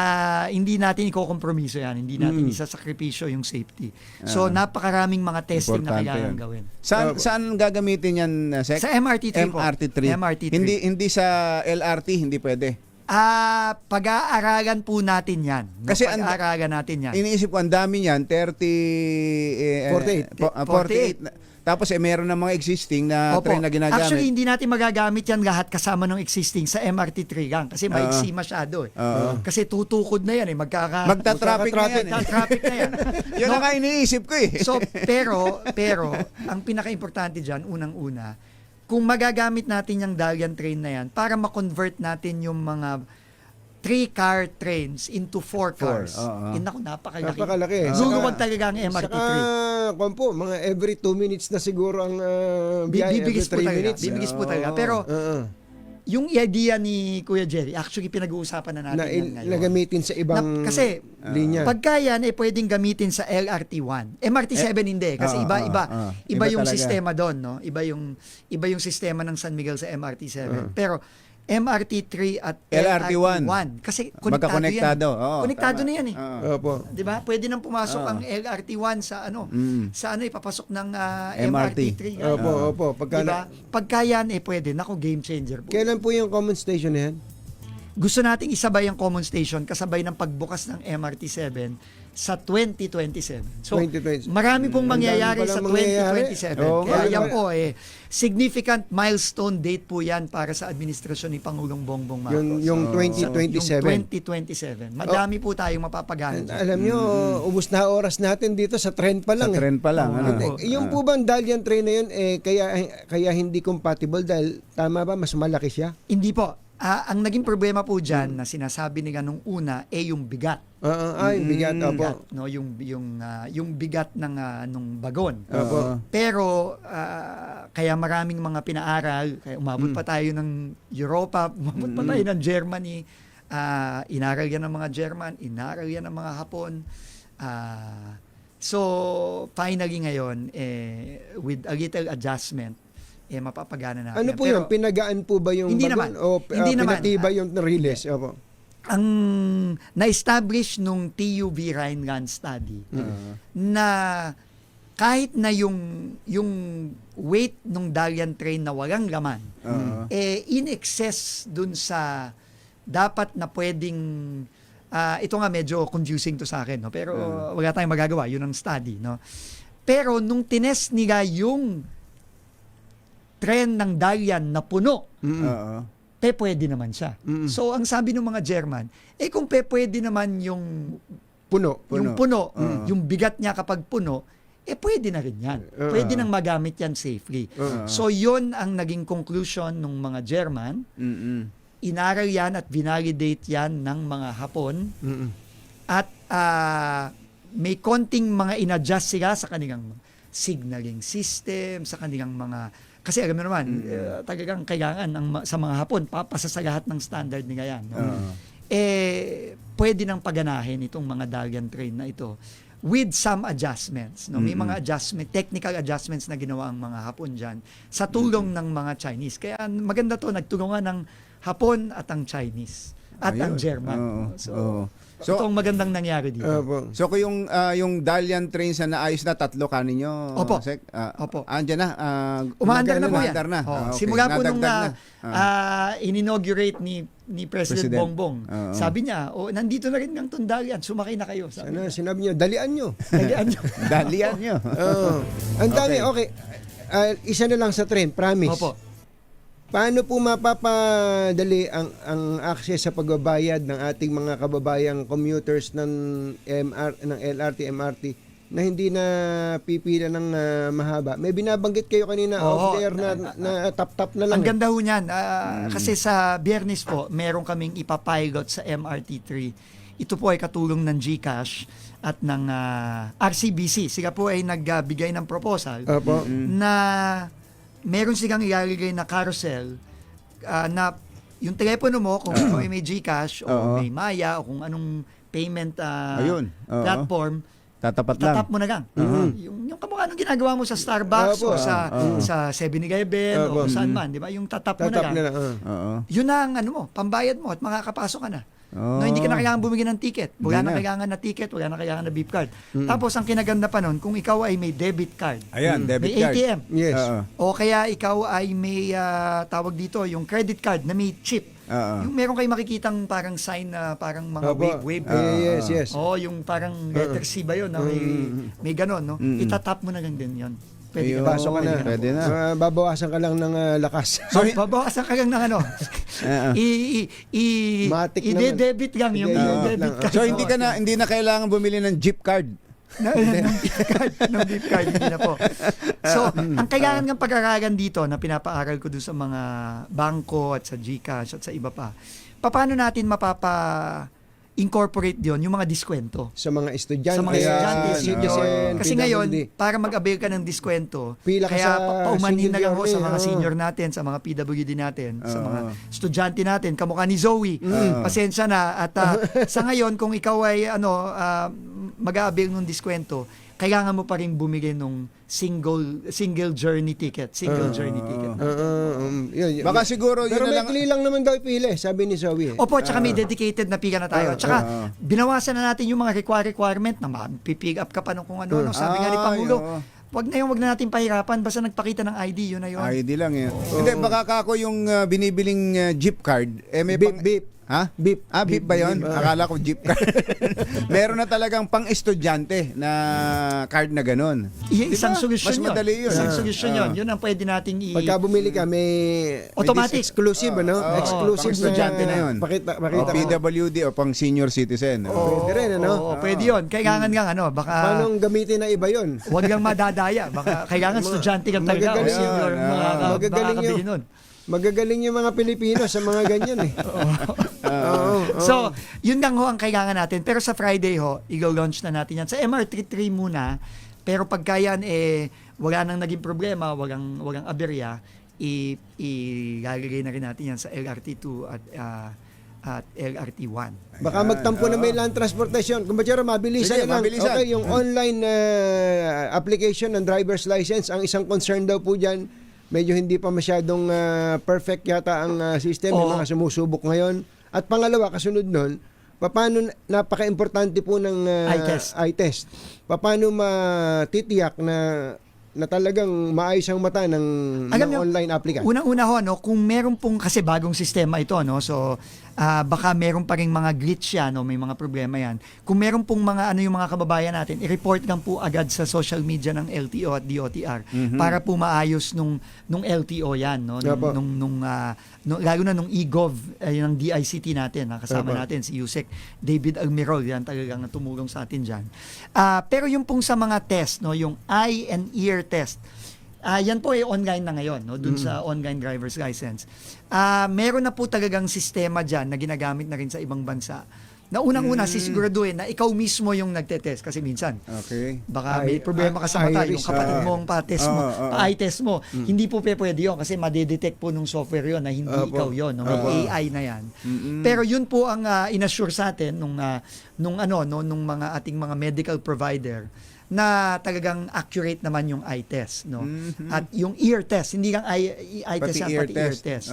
hindi natin iko-kompromiso yan. Hindi natin isasakripisyo yung safety. So, napakaraming mga testing na kailangan gawin. Saan gagamitin yan, Sec? Sa MRT3 po. MRT3. MRT3. Hindi sa LRT, hindi pwede. Pag-aaralan po natin yan. Kasi pag-aaralan natin yan. Iniisip ko, ang dami niyan, 48. 48. Tapos meron na mga existing na Opo. train na ginagamit. Actually, hindi natin magagamit yan lahat kasama ng existing sa MRT3 gang kasi maiksi masyado eh. Kasi tutukod na yan eh. Magta-traffic na yan eh. Magta-traffic na yan. Yun ang nga iniisip ko eh. So, pero, ang pinaka-importante dyan, unang-una, kung magagamit natin yung Dalian train na yan para ma-convert natin yung mga 3-car trains into 4 cars. Naku, napakalaki. Napakalaki. Luluwag talaga ang MRT3. Saka, po, mga every 2 minutes na siguro ang biyahe. Bibigis po talaga. Bibigis po talaga. Pero, yung idea ni Kuya Jerry, actually pinag-uusapan na natin yan ngayon. Nagamitin sa ibang kasi, linya. pagka yan, pwedeng gamitin sa LRT1. MRT7 hindi. Kasi iba yung talaga. sistema doon. No? Iba yung sistema ng San Miguel sa MRT7. Pero, MRT3 at LRT1. Kasi konektado yan. Konektado na yan eh. Opo. 'Di ba? Pwede nang pumasok ang LRT1 sa ipapasok ng MRT3. Opo. Diba? Pagka yan pwede. Naku, game changer po. Kailan po yung common station na yan? Gusto nating isabay ang common station kasabay ng pagbukas ng MRT7 sa 2027. So, 2027. marami pong mangyayari sa mangyayari. 2027. Oo, Kaya yan marami. po significant milestone date po yan para sa administrasyon ni Pangulong Bongbong Marcos. Yung 2027. Yung 2027. Madami po tayong mapapagana. Alam nyo, ubos na oras natin dito sa trend pa lang. Sa trend pa lang. Yung po bang Dalian train na yun, kaya hindi compatible dahil tama ba, mas malaki siya? Hindi po. Ang naging problema po dyan na sinasabi nila nung una yung bigat. Yung bigat, opo. No, yung bigat ng nung bagon. Opo. Pero kaya maraming mga pinaaral, kaya umabot pa tayo ng Europa, umabot pa tayo ng Germany. Inaral yan ng mga German, inaral yan ng mga Hapon. So finally ngayon with a little adjustment mapapagana natin. Ano po pero, yun? Pinagaan po ba yung hindi bagon? naman. O Hindi naman. pinatibay yung release? Opo. Ang na-establish nung TUV Rhineland study na kahit na yung weight ng Dalian train na walang laman in excess dun sa dapat na pwedeng ito nga medyo confusing to sa akin, no? Pero wala tayong magagawa, yun ang study, no? Pero nung tinest nila yung tren ng Dalian na puno, pwede naman siya. So, ang sabi ng mga German, kung pwede naman yung puno. Yung bigat niya kapag puno, pwede na rin yan. Pwede nang magamit yan safely. So, yun ang naging conclusion ng mga German. Inaral yan at vinalidate yan ng mga Hapon. At may konting mga inadjust sila sa kanilang signaling system, sa kanilang mga... Kasi alam mo naman, talagang kailangan sa mga Hapon, papasa sa lahat ng standard nila yan. No? Pwede nang paganahin itong mga Dalian train na ito with some adjustments. No? May mga technical adjustments na ginawa ang mga Hapon dyan sa tulong ng mga Chinese. Kaya maganda to, nagtulungan ng Hapon at ang Chinese at ang German. So, ito ang magandang nangyari dito. So, kung yung Dalian trains na naayos na, 3 kaninyo. Opo. Opo. Andyan na. Umaandar na po yan. Okay. Simula po nung in-inaugurate ni President Bongbong. Sabi niya, nandito na rin ang Dalian, sumakay na kayo. Sinabi niyo, dalian nyo. Dalian nyo. Ang dami, okay. Isa na lang sa train, promise. Opo. Paano po mapapadali ang access sa pagbabayad ng ating mga kababayang commuters ng LRT, MRT na hindi na pipila ng mahaba? May binabanggit kayo kanina off there na tap-tap na lang. Ang ganda ho niyan. Kasi sa Biyernes po, meron kaming ipapilot sa MRT3. Ito po ay katulong ng GCash at ng RCBC. Sila po ay nagbigay ng proposal na meron silang ilalagay na carousel na yung telepono mo kung may GCash o may Maya o kung anong payment platform, tatap mo na lang. Yung kamukha nung ginagawa mo sa Starbucks o sa 7-Eleven o saan man, di ba? Yung tatap mo na lang. Yun na ang pambayad mo at makakapasok ka na. No, hindi ka na kailangan bumili ng ticket. Wala Hindi na na. kailangan na ticket, wala na kailangan na beep card. Tapos ang kinaganda pa nun, kung ikaw ay may debit card, Ayan, debit may card. ATM, Yes. Oo. o kaya ikaw ay may tawag dito, yung credit card na may chip. Oo. Yung meron kayo makikitang parang sign na parang mga Opo. wave. Yes. Oh, yung parang letter C ba yun? Na may ganon, no? Itatap mo na lang din yun. Pwede Ayun. ka Pasok ka na. Pwede na. Babawasan ka lang ng lakas. So, babawasan ka lang ng ano. Matic naman. I-debit lang yung I-debit debit lang. card. so hindi na kailangan bumili ng jeep card. ng beep card, hindi na po. So, ang kailangan ng pag-aralan dito na pinapaaral ko doon sa mga bangko at sa GCash at sa iba pa, paano natin incorporate yon yung mga diskwento Sa mga estudyante. sa mga estudyante, Ayan, senior. Kasi ngayon, PWD. para mag-avail ka ng diskwento, Pila ka kaya sa paumanhin na lang ho single sa year, mga oo. senior natin, sa mga PWD natin, sa mga estudyante natin, kamukha ni Zoe. Pasensya na. At sa ngayon, kung ikaw ay mag-avail ng diskwento, kailangan mo pa rin bumili nung single journey ticket. Yun. Baka siguro Pero yun na lang. maikli lang naman daw ipili, sabi ni Zoe. Opo, tsaka may dedicated na pila na tayo. Tsaka, binawasan na natin yung mga requirement na pick up ka pa nung kung ano. Sabi nga ni Pangulo, wag na natin pahirapan, basta nagpakita ng ID, yun na yun. ID lang yan. Hindi, baka kako yung binibiling jeep card, may Beep. Ha? Beep. Beep ba yun? Akala ko jeep card. Meron na talagang pang-estudyante na card na ganun. Isang solusyon Mas yun. madali yun. Isang solusyon yun. Yun ang pwede nating Pagka bumili ka, may Automatic. exclusive, pang exclusive estudyante na yun. Pakita O mo. PWD o pang senior citizen. Pwede rin, ano? Pwede yun. Kailangan nga, baka Paano gamitin na iba yun? wag lang madadaya. Baka kailangan estudyante ka talaga o Magagaling senior yun. Magagaling makakabili yun. nun. Magagaling yung mga Pilipino sa mga ganyan eh. So, yun lang ho ang kailangan natin. Pero sa Friday ho, i-launch na natin yan. Sa MR33 muna, pero pagka yan, wala nang naging problema, walang aberya, ilalagay na rin natin yan sa LRT2 at LRT1. Baka magtampo na may land transportation. Kumbaga, mabilisan Sige, lang. mabilisan. Okay, yung online application ng driver's license, ang isang concern daw po dyan, medyo hindi pa masyadong perfect yata ang system, yung mga sumusubok ngayon. At pangalawa, kasunod nun, paano, napaka-importante po ng eye-test. Paano matitiyak na talagang maayos ang mata ng online applicant? Unang-una ho, kung meron pong, kasi bagong sistema ito, so baka meron pa ring mga glitch yan, may mga problema yan. Kung meron pong yung mga kababayan natin, i-report lang po agad sa social media ng LTO at DOTR para po maayos nung LTO yan, lalo na nung e-gov, yung DICT natin, kasama natin si Yusek David Almirol, yan talagang tumulong sa atin dyan. Pero yung pong sa mga test, yung eye and ear test, yan po ay online na ngayon, dun sa online driver's license. Meron na po talagang sistema dyan na ginagamit na rin sa ibang bansa. Na unang-una, sisiguraduhin na ikaw mismo yung nagtetest. Kasi minsan, baka may problema ka sa mata, yung kapatid mong pa-test mo, pa-eye test mo. Hindi po pwede yun kasi madedetect po nung software yun na hindi ikaw yun. May AI na yan. Pero yun po ang inassure sa atin nung mga ating mga medical provider na talagang accurate naman yung eye test, At yung ear test, hindi lang eye test yan, pati ear test,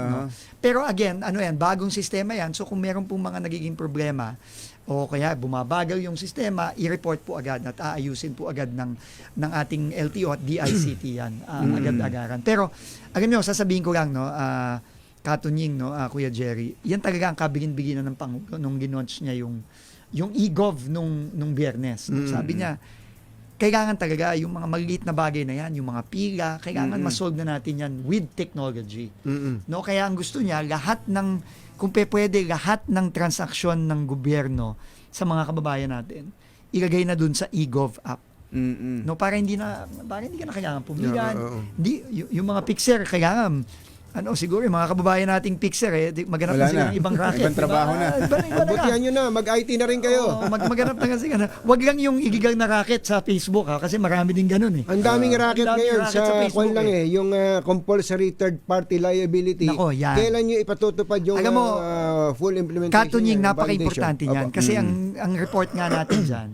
Pero again, bagong sistema yan. So kung meron pong mga nagiging problema o kaya bumabagal yung sistema, i-report po agad at aayusin po agad ng ating LTO at DICT yan, agad-agaran. Pero alam nyo, sasabihin ko lang, Katunying, Kuya Jerry, yan talaga ang kabilin-biginan ng Pangulo nung ginaunch niya yung e-gov nung Biyernes. Sabi niya, kailangan talaga yung mga maliliit na bagay na yan, yung mga pila, kailangan masolve na natin yan with technology. Kaya ang gusto niya, kung pwede, lahat ng transaksyon ng gobyerno sa mga kababayan natin, ilagay na dun sa e-gov app. Para hindi ka na kailangan pumilan. Yung mga pixer, kailangan siguro yung mga kababayan nating Pixer maghanap na sila ng ibang racket. Ibang trabaho na. Butihan nyo na, mag-IT na rin kayo. Maghanap na kasi wag lang yung igigang na racket sa Facebook kasi marami din ganun Ang daming racket ngayon sa Facebook lang yung compulsory third party liability. Nako, yan. Kailan nyo ipatutupad yung full implementation? Katunying, napaka-importante yan. Kasi ang report nga natin dyan,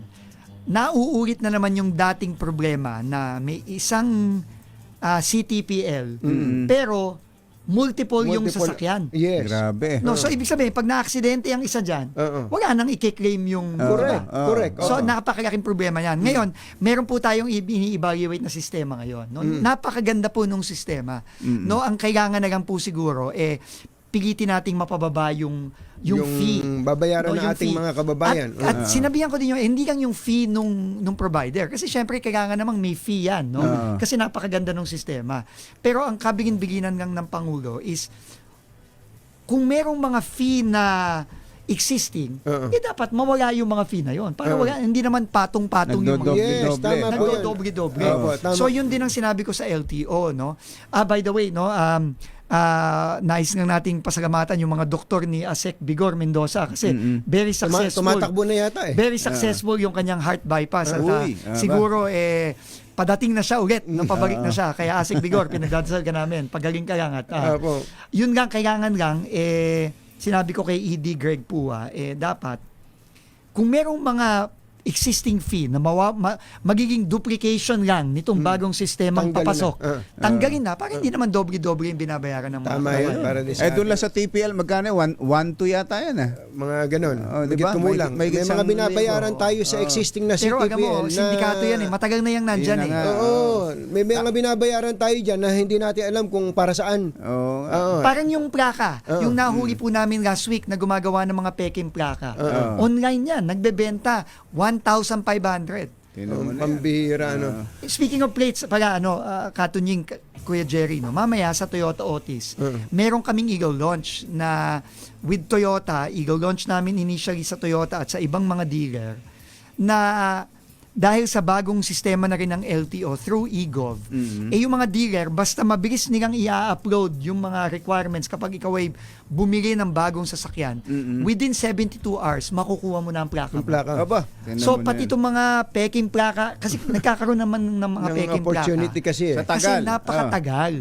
nauulit na naman yung dating problema na may isang CTPL pero multiple yung sasakyan. Yes. Grabe. No, so ibig sabihin, pag na-aksidente ang isa dyan, wala nang i-claim yung... Correct. So, napakalaking problema yan. Ngayon, meron po tayong ini-evaluate na sistema ngayon. No? Napakaganda po nung sistema. No, ang kailangan na lang po siguro, pigitin nating mapababa yung fee. Babayaran ng yung ating fee. mga kababayan. At sinabihan ko din hindi lang yung fee nung provider. Kasi syempre, kailangan namang may fee yan. No? Kasi napakaganda nung sistema. Pero ang kabigin-biginan lang ng Pangulo is, kung merong mga fee na existing, dapat mawala yung mga fee na yon. Para wala, hindi naman patong-patong yung mga Yes, tama po yun. Nagdodoble-doble. Tama. So yun din ang sinabi ko sa LTO, no? By the way, no, nais nga nating pasalamatan yung mga doktor ni Asek Bigor Mendoza kasi very successful. Tumatakbo na yata Very successful yung kanyang heart bypass. At siguro padating na siya ulit, pabalik na siya. Kaya Asek Bigor, pinagdadasal ka namin. Pagaling ka lang. At yun lang, kailangan lang, sinabi ko kay ED Greg Pua, dapat, kung merong mga existing fee na magiging duplication lang nitong bagong sistemang papasok, tanggalin na, para hindi naman doble-doble yung binabayaran ng mga Tama yun, para doon lang sa TPL, magkano? 1-2 yata yan. Mga ganon. Diba? May mga binabayaran tayo sa existing na Pero TPL. alam mo, sindikato yan matagal na yung nandyan Oo. May mga binabayaran tayo dyan na hindi natin alam kung para saan. Parang yung plaka, yung nahuli po namin last week na gumagawa ng mga peking plaka. Online yan, nagbebenta 1,500. Pambihira, Speaking of plates, pala, katunying, Kuya Jerry, mamaya sa Toyota Otis, meron kaming Eagle launch na with Toyota, Eagle launch namin initially sa Toyota at sa ibang mga dealer na dahil sa bagong sistema na rin ng LTO through eGov, yung mga dealer, basta mabilis nilang i-upload yung mga requirements kapag ikaw ay bumili ng bagong sasakyan, within 72 hours, makukuha mo na ang plaka. So, pati itong mga peking plaka, kasi nagkakaroon naman ng mga peking plaka. Opportunity kasi. Kasi napakatagal.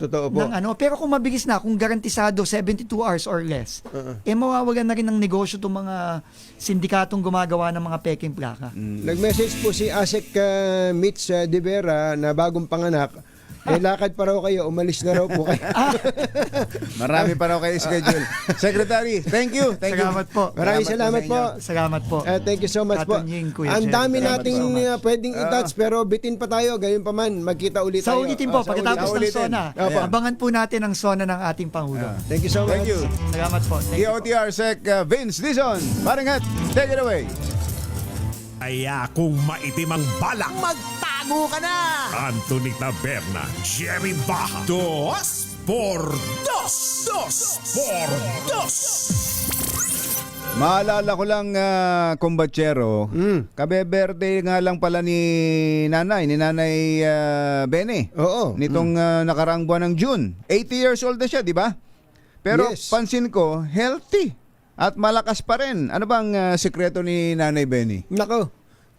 Totoo po. Pero kung mabilis na, kung garantisado 72 hours or less, mawawalan na rin ng negosyo itong mga sindikatong gumagawa ng mga peking plaka. Nag-message po si Asek Mitch De Vera na bagong panganak. Lakad pa raw kayo, umalis na raw po kayo. Marami pa raw kayo schedule. Secretary, thank you. Salamat po. Maraming salamat po. Salamat po. Thank you so much po. Ang dami nating pwedeng i-touch pero bitin pa tayo. Gayon pa man, magkita ulit tayo. Sa ulitin po, pagkatapos ng SONA. Abangan po natin ang SONA ng ating Pangulo. Thank you so much. Thank you. Salamat po. DOTR Sec Vince Dizon. Paringat, take it away. Kaya kung maitim ang balak, Magtago ka na! Anthony Taberna, Jerry Baja, 2 por 2. 2 por 2. Maalala ko lang, kumbatsero, kabeberde nga lang pala ni Nanay Bene. Oo. Nitong nakaraang buwan ng June. 80 years old na siya, di ba? Pero pansin ko, healthy. At malakas pa rin. Ano bang sikreto ni Nanay Benny? Nako,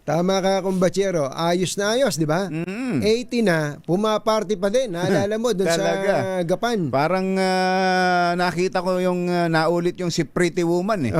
tama ka, kumbatsero. Ayos na ayos, di ba? 80 na, pumaparty pa din. Naalala mo doon sa Gapan. Parang nakita ko yung naulit yung si Pretty Woman eh.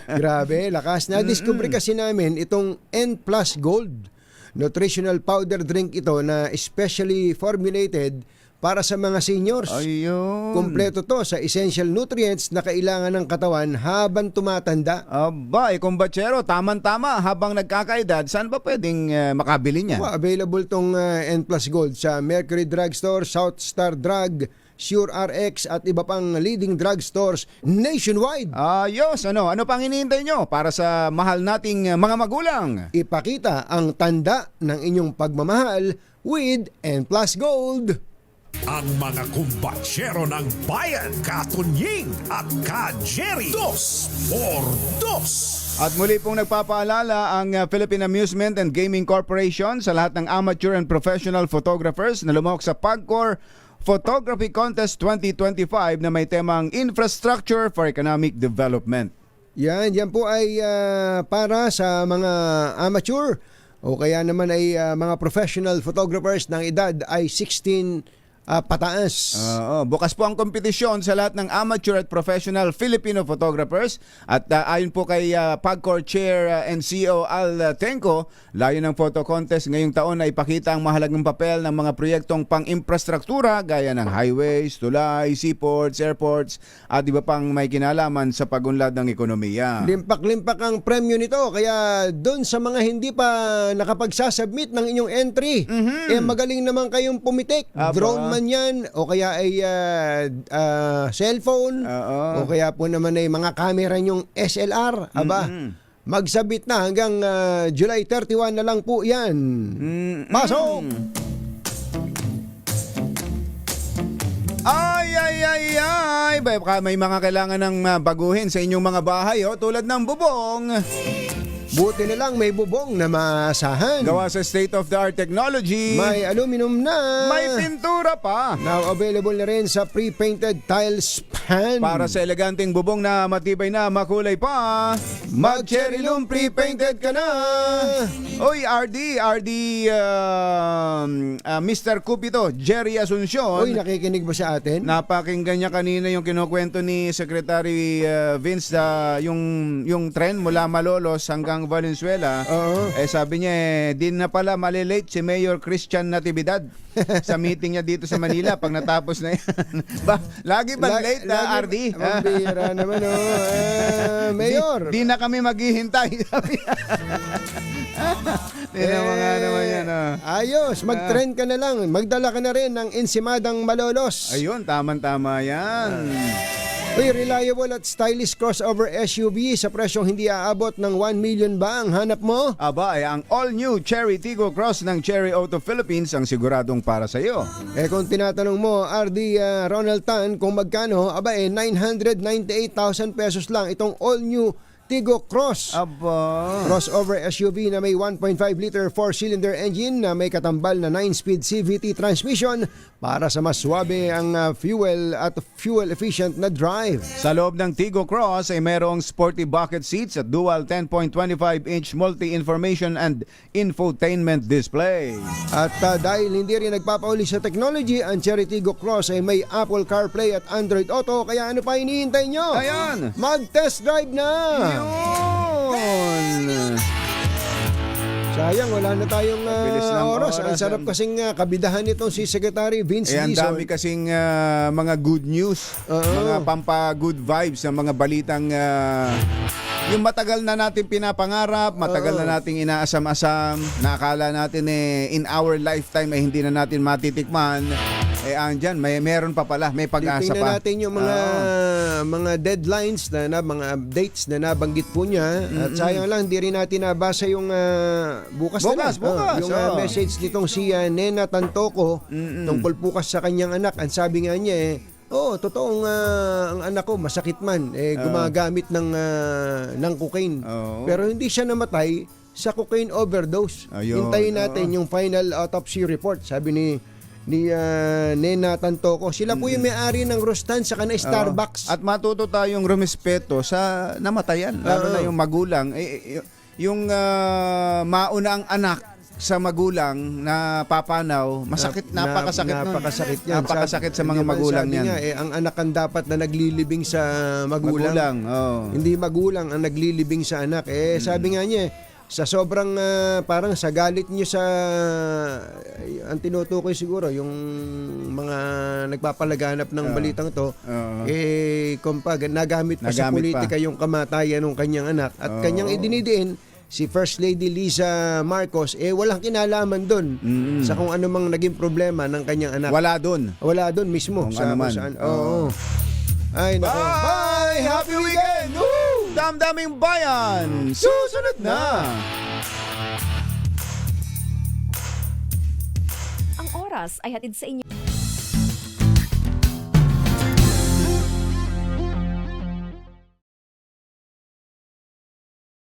Grabe, lakas. Na-discover kasi namin itong N Plus Gold. Nutritional powder drink ito na specially formulated para sa mga seniors. Ayun. Kompleto to sa essential nutrients na kailangan ng katawan habang tumatanda. Aba, kumbatsero, tamang-tama. Habang nagkakaedad, saan ba pwedeng makabili niya? Available tong N Plus Gold sa Mercury Drugstore, South Star Drug, Sure RX at iba pang leading drugstores nationwide. Ayos, ano pang hinihintay nyo para sa mahal nating mga magulang? Ipakita ang tanda ng inyong pagmamahal with N Plus Gold. Ang mga kumbatsero ng bayan, Katunying at Ka-Jerry, 2 por 2. At muli pong nagpapaalala ang Philippine Amusement and Gaming Corporation sa lahat ng amateur and professional photographers na lumahok sa PAGCOR Photography Contest 2025 na may temang Infrastructure for Economic Development. Yan po ay para sa mga amateur o kaya naman ay mga professional photographers ng edad ay 16 pataas. Bukas po ang kompetisyon sa lahat ng amateur at professional Filipino photographers at ayon po kay PAGCOR Chair and CEO Al Tenco, layo ng photo contest ngayong taon ay ipakita ang mahalagang papel ng mga proyektong pang-infrastruktura gaya ng highways, tulay, seaports, airports at iba pang may kinalaman sa pagunlad ng ekonomiya. Limpak-limpak ang premyo nito, kaya doon sa mga hindi pa nakapagsasubmit ng inyong entry, magaling naman kayong pumitik. Drone man yan, o kaya ay cellphone, o kaya po naman ay mga camera nyong SLR. Magsabit na hanggang July 31 na lang po yan. Pasok! Ay, baka may mga kailangan ng baguhin sa inyong mga bahay, tulad ng bubong. Buti na lang may bubong na maasahan. Gawa sa state-of-the-art technology. May aluminum na. May pintura pa. Now available na rin sa pre-painted tiles pan. Para sa eleganteng bubong na matibay na makulay pa, mag-Cherry Loom pre-painted ka na. Oy, RD, Mr. Cupito, Jerry Asuncion. Oy, nakikinig ba sa atin? Napakinggan niya kanina yung kinukwento ni Secretary Vince yung trend mula Malolos hanggang Valenzuela. Sabi niya di na pala malilate si Mayor Christian Natividad sa meeting niya dito sa Manila pag natapos na yan. Lagi ba late na RD? Mambira naman Mayor. Di na kami maghihintay. Mga naman yan. Ayos, mag-trend ka na lang. Magdala ka na rin ng ensimadang Malolos. Ayun, tamang-tama yan. Uy, reliable at stylish crossover SUV sa presyong hindi aabot ng 1 million ba ang hanap mo? Aba, ang all-new Cherry Tiggo Cross ng Cherry Auto Philippines ang siguradong para sa iyo. Kung tinatanong mo, RD Ronald Tan, kung magkano, 998,000 pesos lang itong all-new Tiggo Cross. Crossover SUV na may 1.5 liter 4-cylinder engine na may katambal na 9-speed CVT transmission para sa mas swabe ang fuel at fuel efficient na drive. Sa loob ng Tiggo Cross ay merong sporty bucket seats at dual 10.25-inch multi-information and infotainment display. At dahil hindi rin nagpapauli sa technology, ang Cherry Tiggo Cross ay may Apple CarPlay at Android Auto, kaya ano pa hinihintay nyo? Ayan! Mag-test drive na! Yun! Sayang, wala na tayong oras. Ang sarap ano? kasing kabidahan nitong si Secretary Vince ang Dizon. dami kasing mga good news, mga pampa-good vibes, ng mga balitang yung matagal na natin pinapangarap, matagal na nating inaasam-asam, nakakala natin in our lifetime ay hindi na natin matitikman. Andyan, meron pa pala, may pag-asa Tingnan pa. natin yung mga deadlines na mga dates na nabanggit po niya. At sayang lang, hindi rin natin nabasa yung bukas. Yung message nitong si Nena Tantoco tungkol bukas sa kanyang anak. Ang sabi nga niya totoong ang anak ko masakit man, gumagamit ng cocaine. Pero hindi siya namatay sa cocaine overdose. Hintayin natin yung final autopsy report, sabi ni Nena Tantoco. Sila po yung may-ari ng Rostan sa kana Starbucks. At matuto tayong rumispeto sa namatayan, lalo na yung magulang. Yung mauna ang anak sa magulang na papanaw, masakit, napakasakit nun. Napakasakit sa mga magulang niyan. Ang anak ang dapat na naglilibing sa magulang. Hindi magulang ang naglilibing sa anak. Sabi nga niya, sa sobrang parang sa galit niyo sa ang tinutukoy siguro yung mga nagpapalaganap ng balitang to, nagamit pa sa politika yung kamatayan ng kanyang anak at kanyang idinidiin si First Lady Liza Marcos, walang kinalaman doon sa kung ano mang naging problema ng kanyang anak. Wala doon mismo kung ano man. Ay nako. Bye! Happy weekend! Woo! Damdaming bayan! Susunod na! Ang oras ay hatid sa inyo.